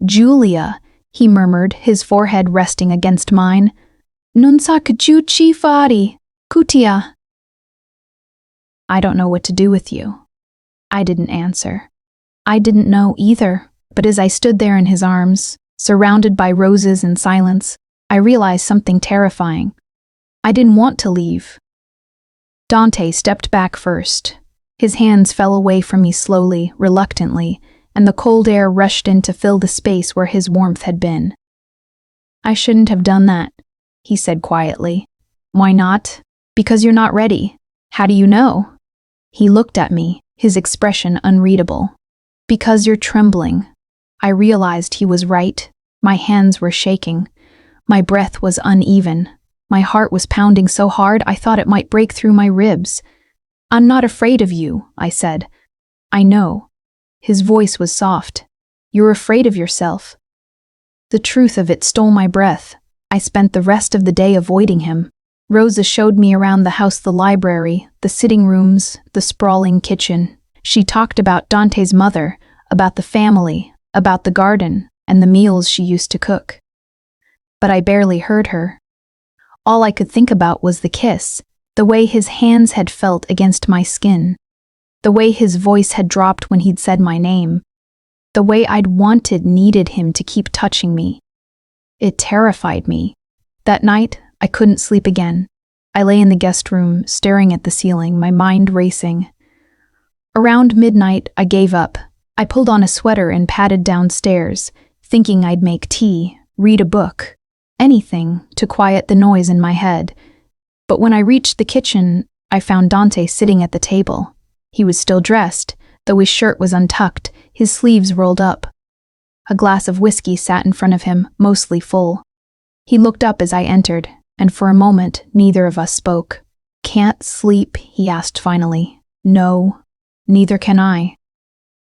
Julia, he murmured, his forehead resting against mine. Non sa che ci fare, Kutia. I don't know what to do with you. I didn't answer. I didn't know either, but as I stood there in his arms, surrounded by roses and silence, I realized something terrifying. I didn't want to leave. Dante stepped back first. His hands fell away from me slowly, reluctantly, and the cold air rushed in to fill the space where his warmth had been. I shouldn't have done that, he said quietly. Why not? Because you're not ready. How do you know? He looked at me, his expression unreadable. Because you're trembling. I realized he was right. My hands were shaking. My breath was uneven. My heart was pounding so hard I thought it might break through my ribs. I'm not afraid of you, I said. I know. His voice was soft. You're afraid of yourself. The truth of it stole my breath. I spent the rest of the day avoiding him. Rosa showed me around the house, the library, the sitting rooms, the sprawling kitchen. She talked about Dante's mother, about the family, about the garden, and the meals she used to cook. But I barely heard her. All I could think about was the kiss, the way his hands had felt against my skin, the way his voice had dropped when he'd said my name, the way I'd needed him to keep touching me. It terrified me. That night, I couldn't sleep again. I lay in the guest room, staring at the ceiling, my mind racing. Around midnight, I gave up. I pulled on a sweater and padded downstairs, thinking I'd make tea, read a book, anything to quiet the noise in my head. But when I reached the kitchen, I found Dante sitting at the table. He was still dressed, though his shirt was untucked, his sleeves rolled up. A glass of whiskey sat in front of him, mostly full. He looked up as I entered, and for a moment, neither of us spoke. Can't sleep, he asked finally. No, neither can I.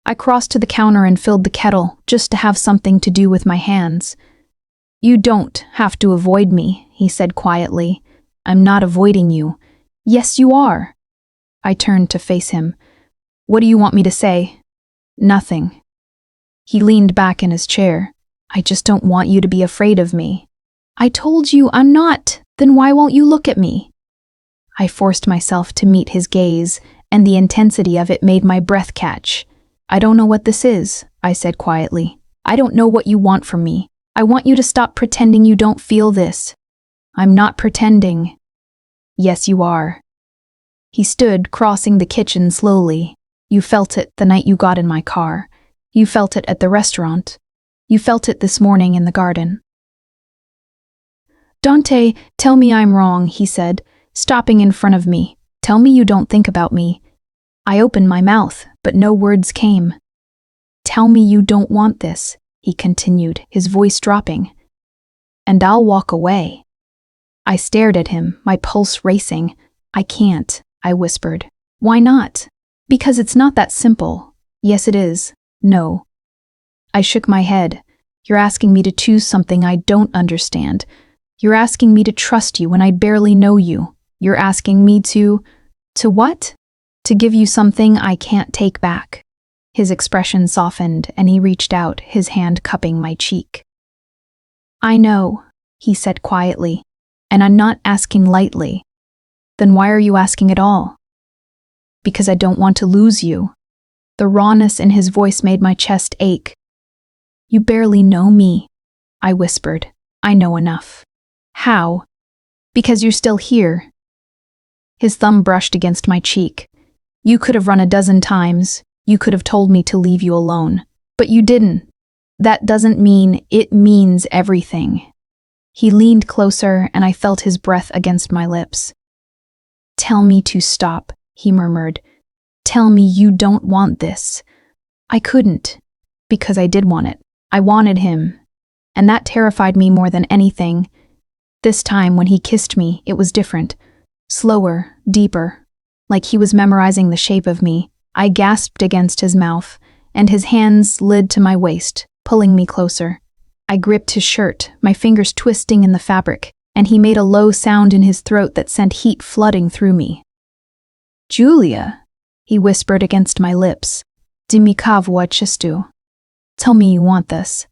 I crossed to the counter and filled the kettle, just to have something to do with my hands. You don't have to avoid me, he said quietly. I'm not avoiding you. Yes, you are. I turned to face him. What do you want me to say? Nothing. He leaned back in his chair. I just don't want you to be afraid of me. I told you I'm not. Then why won't you look at me? I forced myself to meet his gaze, and the intensity of it made my breath catch. I don't know what this is, I said quietly. I don't know what you want from me. I want you to stop pretending you don't feel this. I'm not pretending. Yes, you are. He stood, crossing the kitchen slowly. You felt it the night you got in my car. You felt it at the restaurant. You felt it this morning in the garden. Dante, tell me I'm wrong, he said, stopping in front of me. Tell me you don't think about me. I opened my mouth, but no words came. Tell me you don't want this, he continued, his voice dropping. And I'll walk away. I stared at him, my pulse racing. I can't, I whispered. Why not? Because it's not that simple. Yes, it is. No. I shook my head. You're asking me to choose something I don't understand. You're asking me to trust you when I barely know you. You're asking me to what? To give you something I can't take back. His expression softened and he reached out, his hand cupping my cheek. I know, he said quietly, and I'm not asking lightly. Then why are you asking at all? Because I don't want to lose you. The rawness in his voice made my chest ache. You barely know me, I whispered. I know enough. How? Because you're still here. His thumb brushed against my cheek. You could have run a dozen times. You could have told me to leave you alone. But you didn't. That doesn't mean it means everything. He leaned closer and I felt his breath against my lips. Tell me to stop, he murmured. Tell me you don't want this. I couldn't, because I did want it. I wanted him, and that terrified me more than anything. This time when he kissed me, it was different. Slower, deeper, like he was memorizing the shape of me. I gasped against his mouth, and his hands slid to my waist, pulling me closer. I gripped his shirt, my fingers twisting in the fabric, and he made a low sound in his throat that sent heat flooding through me. Julia, he whispered against my lips. Dimmi kavwa chistu. Tell me you want this.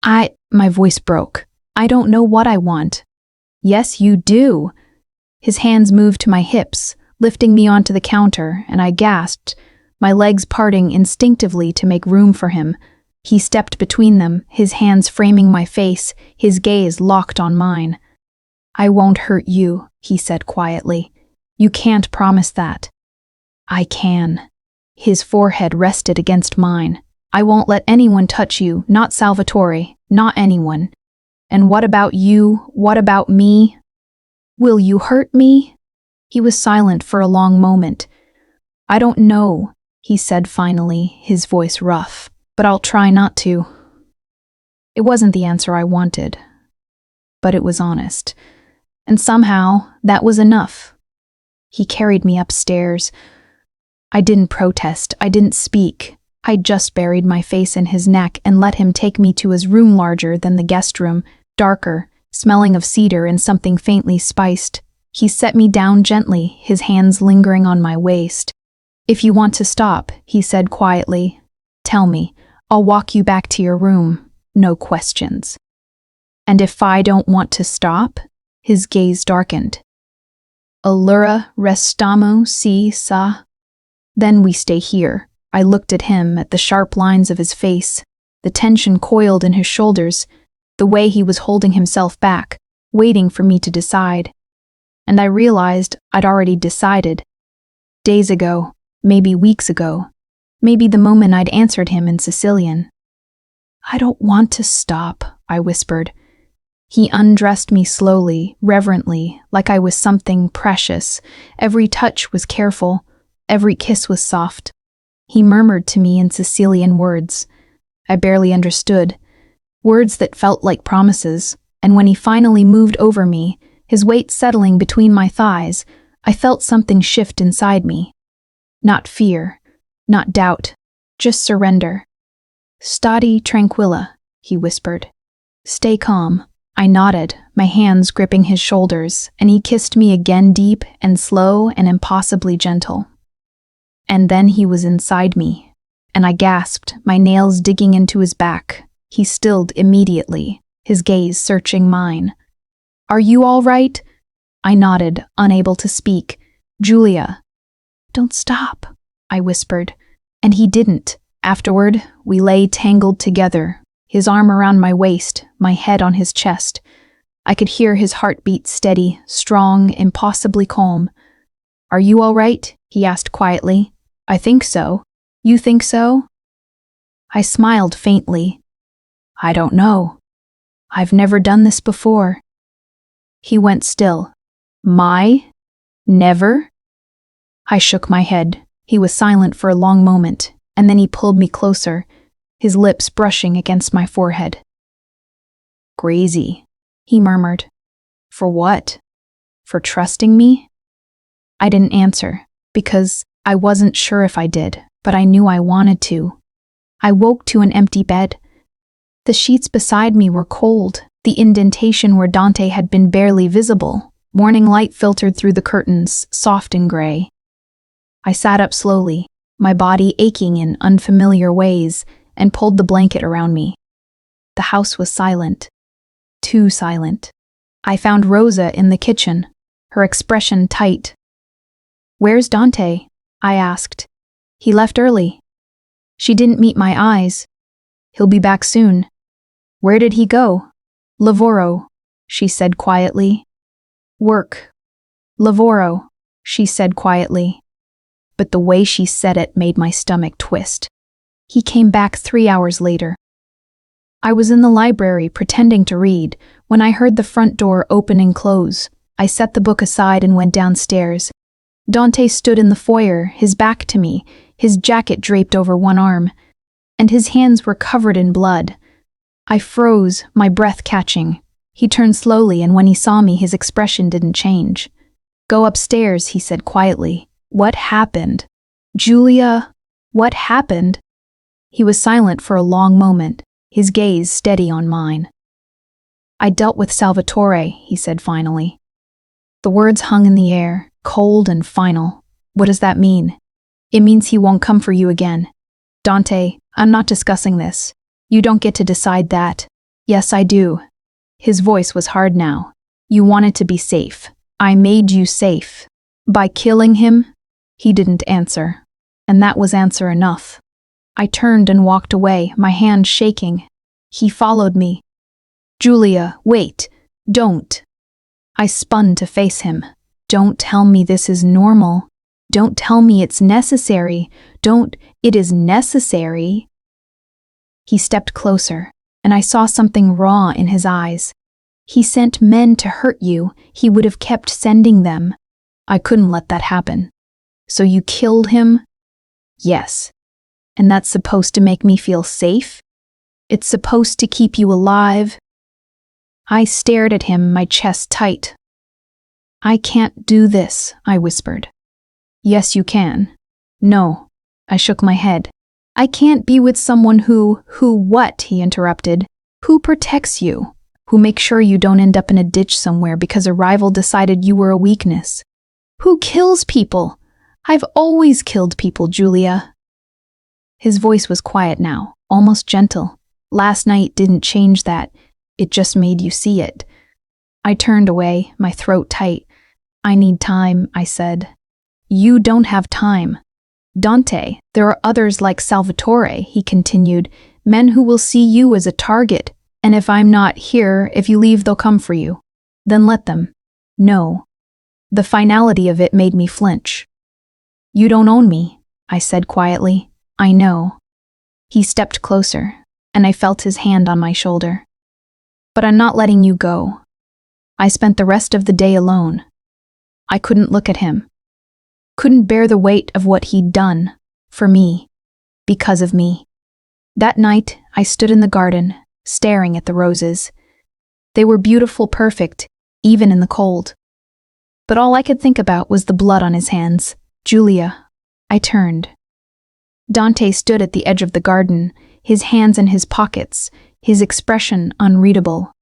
My voice broke. I don't know what I want. Yes, you do. His hands moved to my hips, lifting me onto the counter, and I gasped, my legs parting instinctively to make room for him. He stepped between them, his hands framing my face, his gaze locked on mine. I won't hurt you, he said quietly. You can't promise that. I can. His forehead rested against mine. I won't let anyone touch you, not Salvatore, not anyone. And what about you? What about me? Will you hurt me? He was silent for a long moment. I don't know, he said finally, his voice rough, but I'll try not to. It wasn't the answer I wanted, but it was honest. And somehow, that was enough. He carried me upstairs. I didn't protest, I didn't speak. I just buried my face in his neck and let him take me to his room larger than the guest room, darker, smelling of cedar and something faintly spiced. He set me down gently, his hands lingering on my waist. If you want to stop, he said quietly, tell me. I'll walk you back to your room. No questions. And if I don't want to stop? His gaze darkened. Allora restamo si sa. Then we stay here. I looked at him, at the sharp lines of his face, the tension coiled in his shoulders, the way he was holding himself back, waiting for me to decide. And I realized I'd already decided. Days ago, maybe weeks ago, maybe the moment I'd answered him in Sicilian. I don't want to stop, I whispered. He undressed me slowly, reverently, like I was something precious. Every touch was careful, every kiss was soft. He murmured to me in Sicilian words. I barely understood. Words that felt like promises, and when he finally moved over me, his weight settling between my thighs, I felt something shift inside me. Not fear, not doubt, just surrender. Stati tranquilla, he whispered. Stay calm. I nodded, my hands gripping his shoulders, and he kissed me again, deep and slow and impossibly gentle. And then he was inside me, and I gasped, my nails digging into his back. He stilled immediately, his gaze searching mine. Are you all right? I nodded, unable to speak. Julia. Don't stop, I whispered, and he didn't. Afterward, we lay tangled together, his arm around my waist, my head on his chest. I could hear his heartbeat steady, strong, impossibly calm. Are you all right? He asked quietly. I think so. You think so? I smiled faintly. I don't know. I've never done this before. He went still. Never? I shook my head. He was silent for a long moment, and then he pulled me closer, his lips brushing against my forehead. Crazy, he murmured. For what? For trusting me? I didn't answer, because I wasn't sure if I did, but I knew I wanted to. I woke to an empty bed. The sheets beside me were cold, the indentation where Dante had been barely visible. Morning light filtered through the curtains, soft and gray. I sat up slowly, my body aching in unfamiliar ways, and pulled the blanket around me. The house was silent. too silent. I found Rosa in the kitchen, her expression tight. "Where's Dante?" I asked. "He left early." She didn't meet my eyes. "He'll be back soon." "Where did he go?" "Lavoro," she said quietly. "Work." "Lavoro," she said quietly. But the way she said it made my stomach twist. He came back 3 hours later. I was in the library pretending to read when I heard the front door open and close. I set the book aside and went downstairs. Dante stood in the foyer, his back to me, his jacket draped over one arm, and his hands were covered in blood. I froze, my breath catching. He turned slowly, and when he saw me, his expression didn't change. "Go upstairs," he said quietly. "What happened?" "Julia, what happened?" He was silent for a long moment, his gaze steady on mine. "I dealt with Salvatore," he said finally. The words hung in the air, cold and final. "What does that mean?" "It means he won't come for you again." "Dante, I'm not discussing this. You don't get to decide that." "Yes, I do." His voice was hard now. "You wanted to be safe. I made you safe." "By killing him?" He didn't answer, and that was answer enough. I turned and walked away, my hand shaking. He followed me. "Julia, wait. Don't." I spun to face him. "Don't tell me this is normal. Don't tell me it's necessary. It is necessary." He stepped closer, and I saw something raw in his eyes. "He sent men to hurt you. He would have kept sending them." "I couldn't let that happen." "So you killed him?" "Yes." "And that's supposed to make me feel safe? It's supposed to keep you alive?" I stared at him, my chest tight. "I can't do this," I whispered. "Yes, you can." "No." I shook my head. "I can't be with someone who what?" he interrupted. "Who protects you? Who makes sure you don't end up in a ditch somewhere because a rival decided you were a weakness? Who kills people? I've always killed people, Julia." His voice was quiet now, almost gentle. "Last night didn't change that. It just made you see it." I turned away, my throat tight. "I need time," I said. "You don't have time. Dante, there are others like Salvatore," he continued, "men who will see you as a target, and if I'm not here, if you leave, they'll come for you. Then let them." "No." The finality of it made me flinch. "You don't own me," I said quietly. "I know." He stepped closer, and I felt his hand on my shoulder. "But I'm not letting you go." I spent the rest of the day alone. I couldn't look at him. Couldn't bear the weight of what he'd done. For me. Because of me. That night, I stood in the garden, staring at the roses. They were beautiful, perfect, even in the cold. But all I could think about was the blood on his hands. "Julia." I turned. Dante stood at the edge of the garden, his hands in his pockets, his expression unreadable.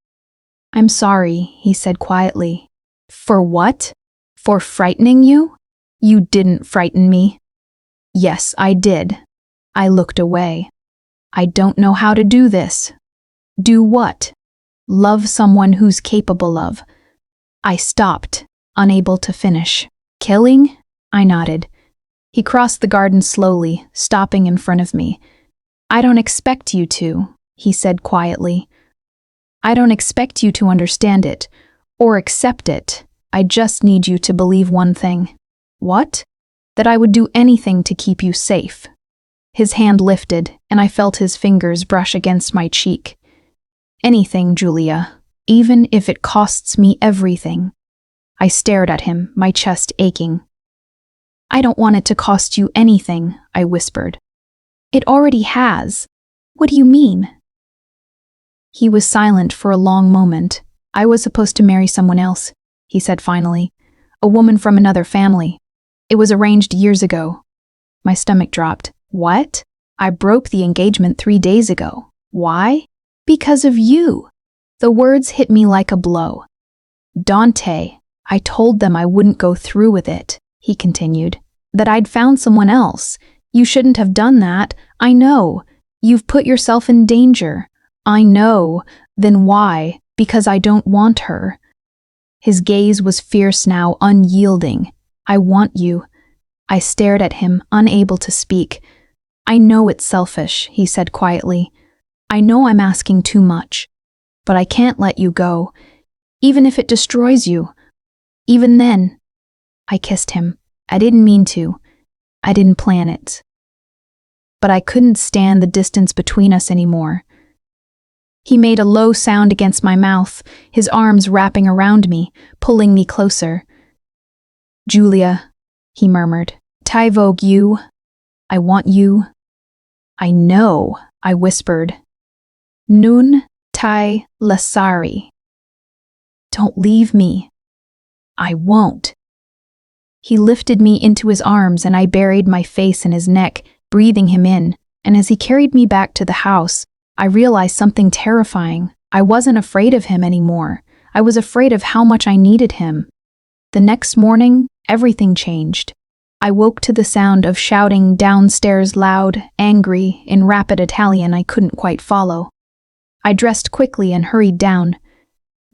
"I'm sorry," he said quietly. "For what? For frightening you?" "You didn't frighten me." "Yes, I did." I looked away. "I don't know how to do this." "Do what?" "Love someone who's capable of." I stopped, unable to finish. "Killing?" I nodded. He crossed the garden slowly, stopping in front of me. "I don't expect you to," he said quietly. "I don't expect you to understand it, or accept it. I just need you to believe one thing." "What?" "That I would do anything to keep you safe." His hand lifted, and I felt his fingers brush against my cheek. "Anything, Julia, even if it costs me everything." I stared at him, my chest aching. "I don't want it to cost you anything," I whispered. "It already has." "What do you mean?" He was silent for a long moment. "I was supposed to marry someone else," he said finally. "A woman from another family. It was arranged years ago." My stomach dropped. "What?" "I broke the engagement 3 days ago." "Why?" "Because of you." The words hit me like a blow. "Dante, I told them I wouldn't go through with it," he continued. "That I'd found someone else. You shouldn't have done that. I know. You've put yourself in danger. I know. Then why? Because I don't want her." His gaze was fierce now, unyielding. "I want you." I stared at him, unable to speak. "I know it's selfish," he said quietly. "I know I'm asking too much. But I can't let you go, even if it destroys you. Even then." I kissed him. I didn't mean to. I didn't plan it. But I couldn't stand the distance between us anymore. He made a low sound against my mouth, his arms wrapping around me, pulling me closer. "Julia," he murmured, "Tai Vogue you. I want you." "I know," I whispered. "Nun tai lasari." "Don't leave me." "I won't." He lifted me into his arms and I buried my face in his neck, breathing him in, and as he carried me back to the house, I realized something terrifying. I wasn't afraid of him anymore. I was afraid of how much I needed him. The next morning, everything changed. I woke to the sound of shouting downstairs, loud, angry, in rapid Italian I couldn't quite follow. I dressed quickly and hurried down.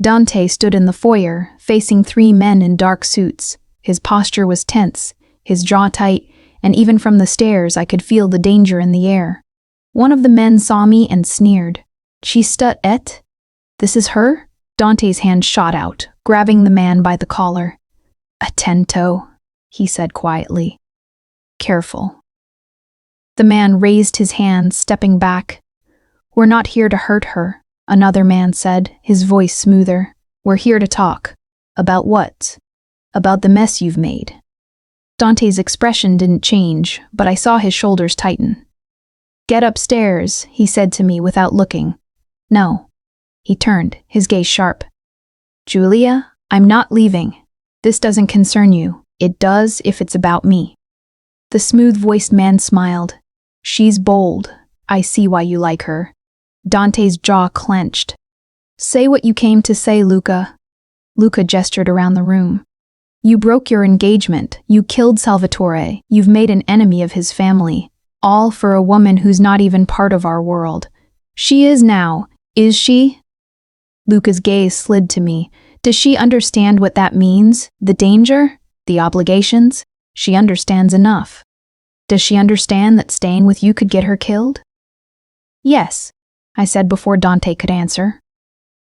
Dante stood in the foyer, facing 3 men in dark suits. His posture was tense, his jaw tight, and even from the stairs I could feel the danger in the air. One of the men saw me and sneered. "Ci sta et? This is her?" Dante's hand shot out, grabbing the man by the collar. "Attento," he said quietly. "Careful." The man raised his hand, stepping back. "We're not here to hurt her," another man said, his voice smoother. "We're here to talk." "About what?" "About the mess you've made." Dante's expression didn't change, but I saw his shoulders tighten. "Get upstairs," he said to me without looking. "No." He turned, his gaze sharp. "Julia, I'm not leaving. This doesn't concern you. It does if it's about me." The smooth-voiced man smiled. "She's bold. I see why you like her." Dante's jaw clenched. "Say what you came to say, Luca." Luca gestured around the room. "You broke your engagement. You killed Salvatore. You've made an enemy of his family. All for a woman who's not even part of our world. She is now, is she?" Luca's gaze slid to me. "Does she understand what that means? The danger? The obligations? She understands enough. Does she understand that staying with you could get her killed?" "Yes," I said before Dante could answer.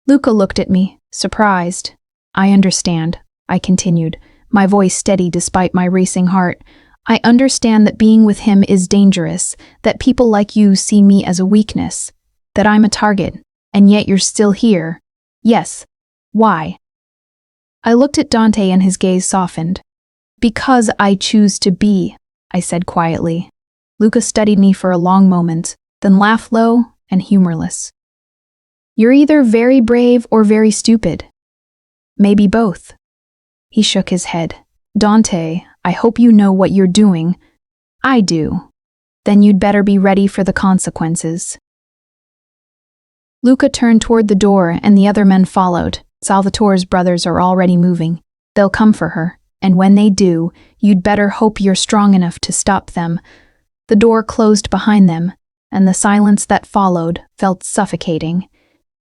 Luca looked at me, surprised. "I understand," I continued, my voice steady despite my racing heart. "I understand that being with him is dangerous, that people like you see me as a weakness, that I'm a target, and yet you're still here. Yes. Why?" I looked at Dante and his gaze softened. "Because I choose to be," I said quietly. Luca studied me for a long moment, then laughed low and humorless. "You're either very brave or very stupid. Maybe both." He shook his head. "Dante, I hope you know what you're doing." "I do." "Then you'd better be ready for the consequences." Luca turned toward the door and the other men followed. "Salvatore's brothers are already moving. They'll come for her, and when they do, you'd better hope you're strong enough to stop them." The door closed behind them, and the silence that followed felt suffocating.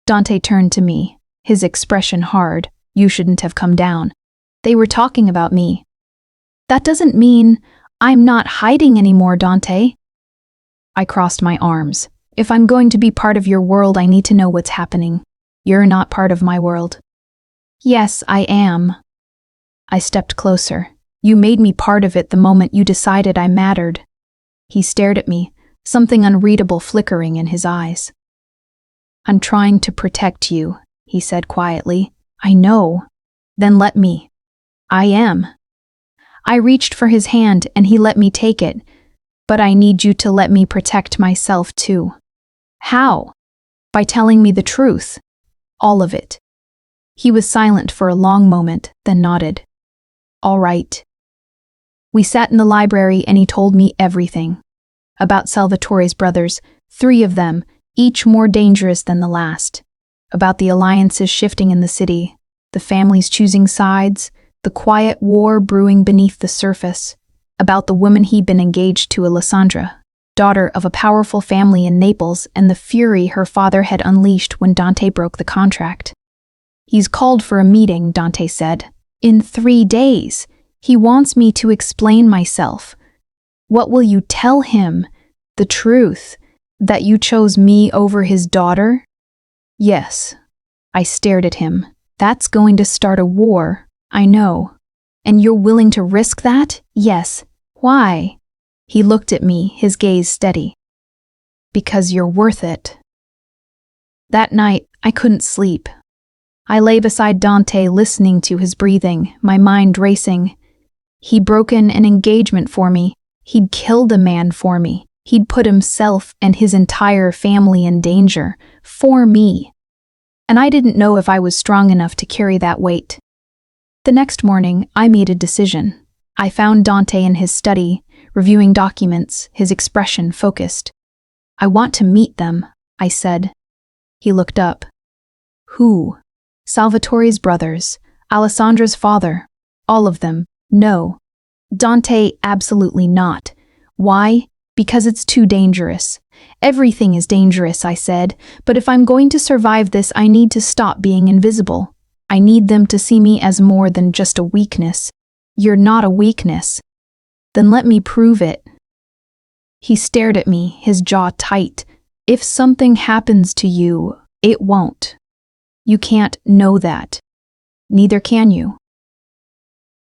Dante turned to me, his expression hard. "You shouldn't have come down. They were talking about me." "That doesn't mean I'm not hiding anymore, Dante." I crossed my arms. "If I'm going to be part of your world, I need to know what's happening. You're not part of my world." "Yes, I am." I stepped closer. "You made me part of it the moment you decided I mattered." He stared at me, something unreadable flickering in his eyes. "I'm trying to protect you," he said quietly. "I know." "Then let me." "I am." I reached for his hand and he let me take it. "But I need you to let me protect myself too." "How?" "By telling me the truth. All of it." He was silent for a long moment, then nodded. "All right." We sat in the library and he told me everything. About Salvatore's brothers, 3 of them, each more dangerous than the last. About the alliances shifting in the city, the families choosing sides, the quiet war brewing beneath the surface. About the woman he'd been engaged to, Alessandra, daughter of a powerful family in Naples, and the fury her father had unleashed when Dante broke the contract. He's called for a meeting, Dante said. In 3 days. He wants me to explain myself. What will you tell him? The truth? That you chose me over his daughter? Yes. I stared at him. That's going to start a war, I know. And you're willing to risk that? Yes. Why? He looked at me, his gaze steady. Because you're worth it. That night, I couldn't sleep. I lay beside Dante listening to his breathing, my mind racing. He'd broken an engagement for me. He'd killed a man for me. He'd put himself and his entire family in danger. For me. And I didn't know if I was strong enough to carry that weight. The next morning, I made a decision. I found Dante in his study, reviewing documents, his expression focused. I want to meet them, I said. He looked up. Who? Salvatore's brothers, Alessandra's father, all of them. No. Dante, absolutely not. Why? Because it's too dangerous. Everything is dangerous, I said, but if I'm going to survive this, I need to stop being invisible. I need them to see me as more than just a weakness. You're not a weakness. Then let me prove it. He stared at me, his jaw tight. If something happens to you, it won't. You can't know that. Neither can you.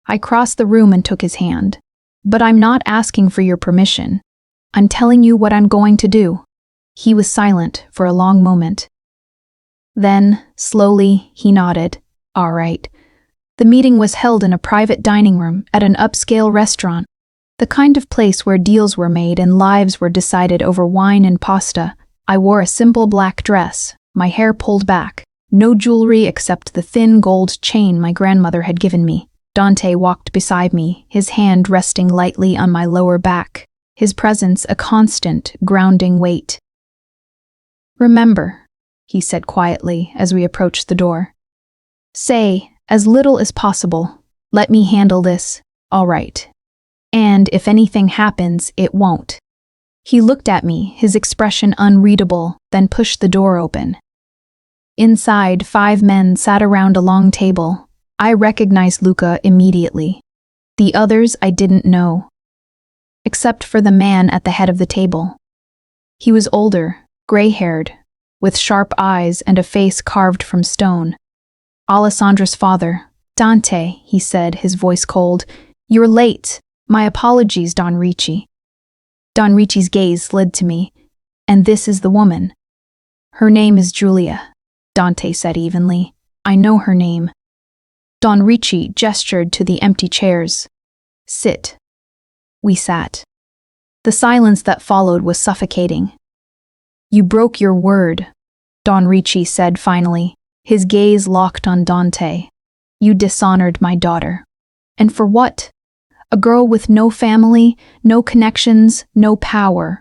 I crossed the room and took his hand. But I'm not asking for your permission. I'm telling you what I'm going to do. He was silent for a long moment. Then, slowly, he nodded. All right. The meeting was held in a private dining room at an upscale restaurant, the kind of place where deals were made and lives were decided over wine and pasta. I wore a simple black dress, my hair pulled back, no jewelry except the thin gold chain my grandmother had given me. Dante walked beside me, his hand resting lightly on my lower back, his presence a constant, grounding weight. Remember, he said quietly as we approached the door. Say as little as possible. Let me handle this, all right. And if anything happens, it won't. He looked at me, his expression unreadable, then pushed the door open. Inside, 5 men sat around a long table. I recognized Luca immediately. The others I didn't know. Except for the man at the head of the table. He was older, gray-haired, with sharp eyes and a face carved from stone. Alessandra's father. Dante, he said, his voice cold. You're late. My apologies, Don Ricci. Don Ricci's gaze slid to me. And this is the woman. Her name is Giulia, Dante said evenly. I know her name. Don Ricci gestured to the empty chairs. Sit. We sat. The silence that followed was suffocating. You broke your word, Don Ricci said finally, his gaze locked on Dante. You dishonored my daughter. And for what? A girl with no family, no connections, no power.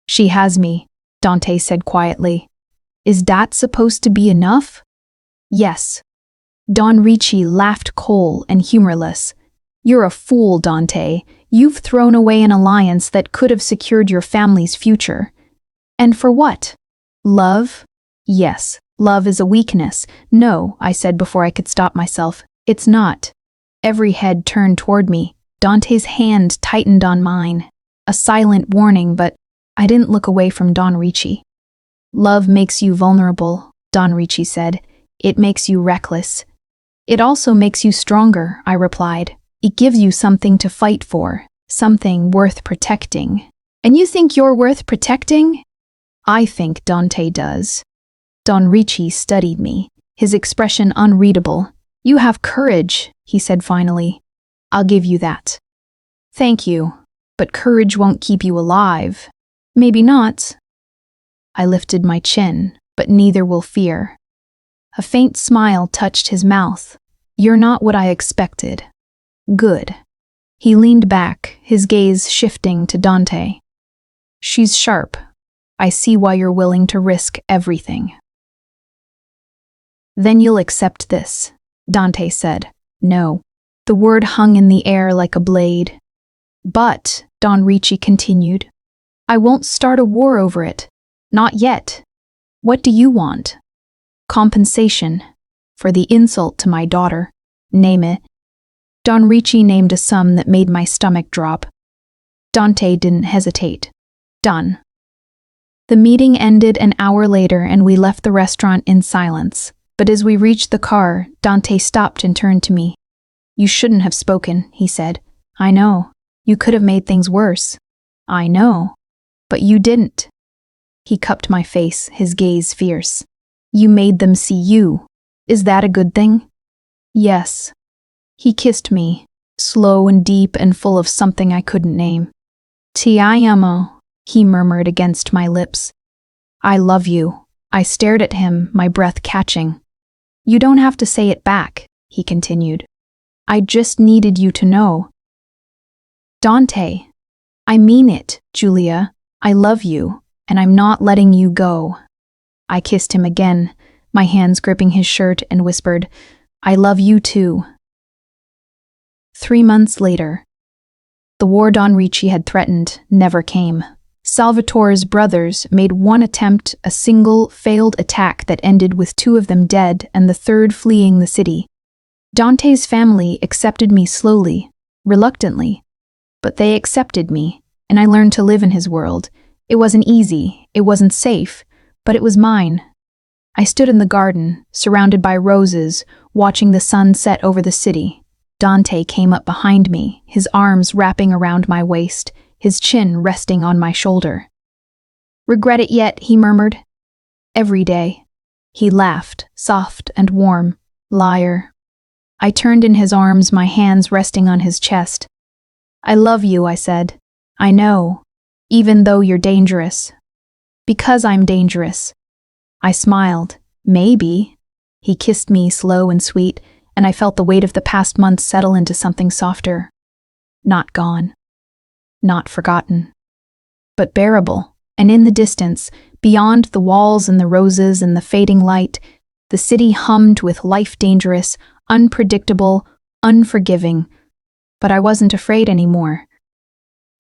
She has me, Dante said quietly. Is that supposed to be enough? Yes. Don Ricci laughed cold and humorless. You're a fool, Dante. You've thrown away an alliance that could have secured your family's future. And for what? Love? Yes, love is a weakness. No, I said before I could stop myself. It's not. Every head turned toward me. Dante's hand tightened on mine. A silent warning, but I didn't look away from Don Ricci. Love makes you vulnerable, Don Ricci said. It makes you reckless. It also makes you stronger, I replied. It gives you something to fight for, something worth protecting. And you think you're worth protecting? I think Dante does. Don Ricci studied me, his expression unreadable. You have courage, he said finally. I'll give you that. Thank you, but courage won't keep you alive. Maybe not. I lifted my chin, but neither will fear. A faint smile touched his mouth. You're not what I expected. Good. He leaned back, his gaze shifting to Dante. She's sharp. I see why you're willing to risk everything. Then you'll accept this, Dante said. No. The word hung in the air like a blade. But, Don Ricci continued, I won't start a war over it. Not yet. What do you want? Compensation, for the insult to my daughter. Name it. Don Ricci named a sum that made my stomach drop. Dante didn't hesitate. Done. The meeting ended an hour later and we left the restaurant in silence. But as we reached the car, Dante stopped and turned to me. You shouldn't have spoken, he said. I know. You could have made things worse. I know. But you didn't. He cupped my face, his gaze fierce. You made them see you. Is that a good thing? Yes. He kissed me, slow and deep and full of something I couldn't name. Ti amo, he murmured against my lips. I love you. I stared at him, my breath catching. You don't have to say it back, he continued. I just needed you to know. Dante, I mean it, Julia. I love you, and I'm not letting you go. I kissed him again, my hands gripping his shirt, and whispered, I love you too. 3 months later. The war Don Ricci had threatened never came. Salvatore's brothers made one attempt, a single, failed attack that ended with 2 of them dead and the 3rd fleeing the city. Dante's family accepted me slowly, reluctantly. But they accepted me, and I learned to live in his world. It wasn't easy, it wasn't safe, but it was mine. I stood in the garden, surrounded by roses, watching the sun set over the city. Dante came up behind me, his arms wrapping around my waist, his chin resting on my shoulder. Regret it yet, he murmured. Every day. He laughed, soft and warm. Liar. I turned in his arms, my hands resting on his chest. I love you, I said. I know, even though you're dangerous. Because I'm dangerous. I smiled. Maybe. He kissed me, slow and sweet, and I felt the weight of the past months settle into something softer. Not gone. Not forgotten. But bearable, and in the distance, beyond the walls and the roses and the fading light, the city hummed with life dangerous, unpredictable, unforgiving. But I wasn't afraid anymore.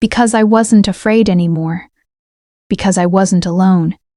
Because I wasn't afraid anymore. Because I wasn't alone.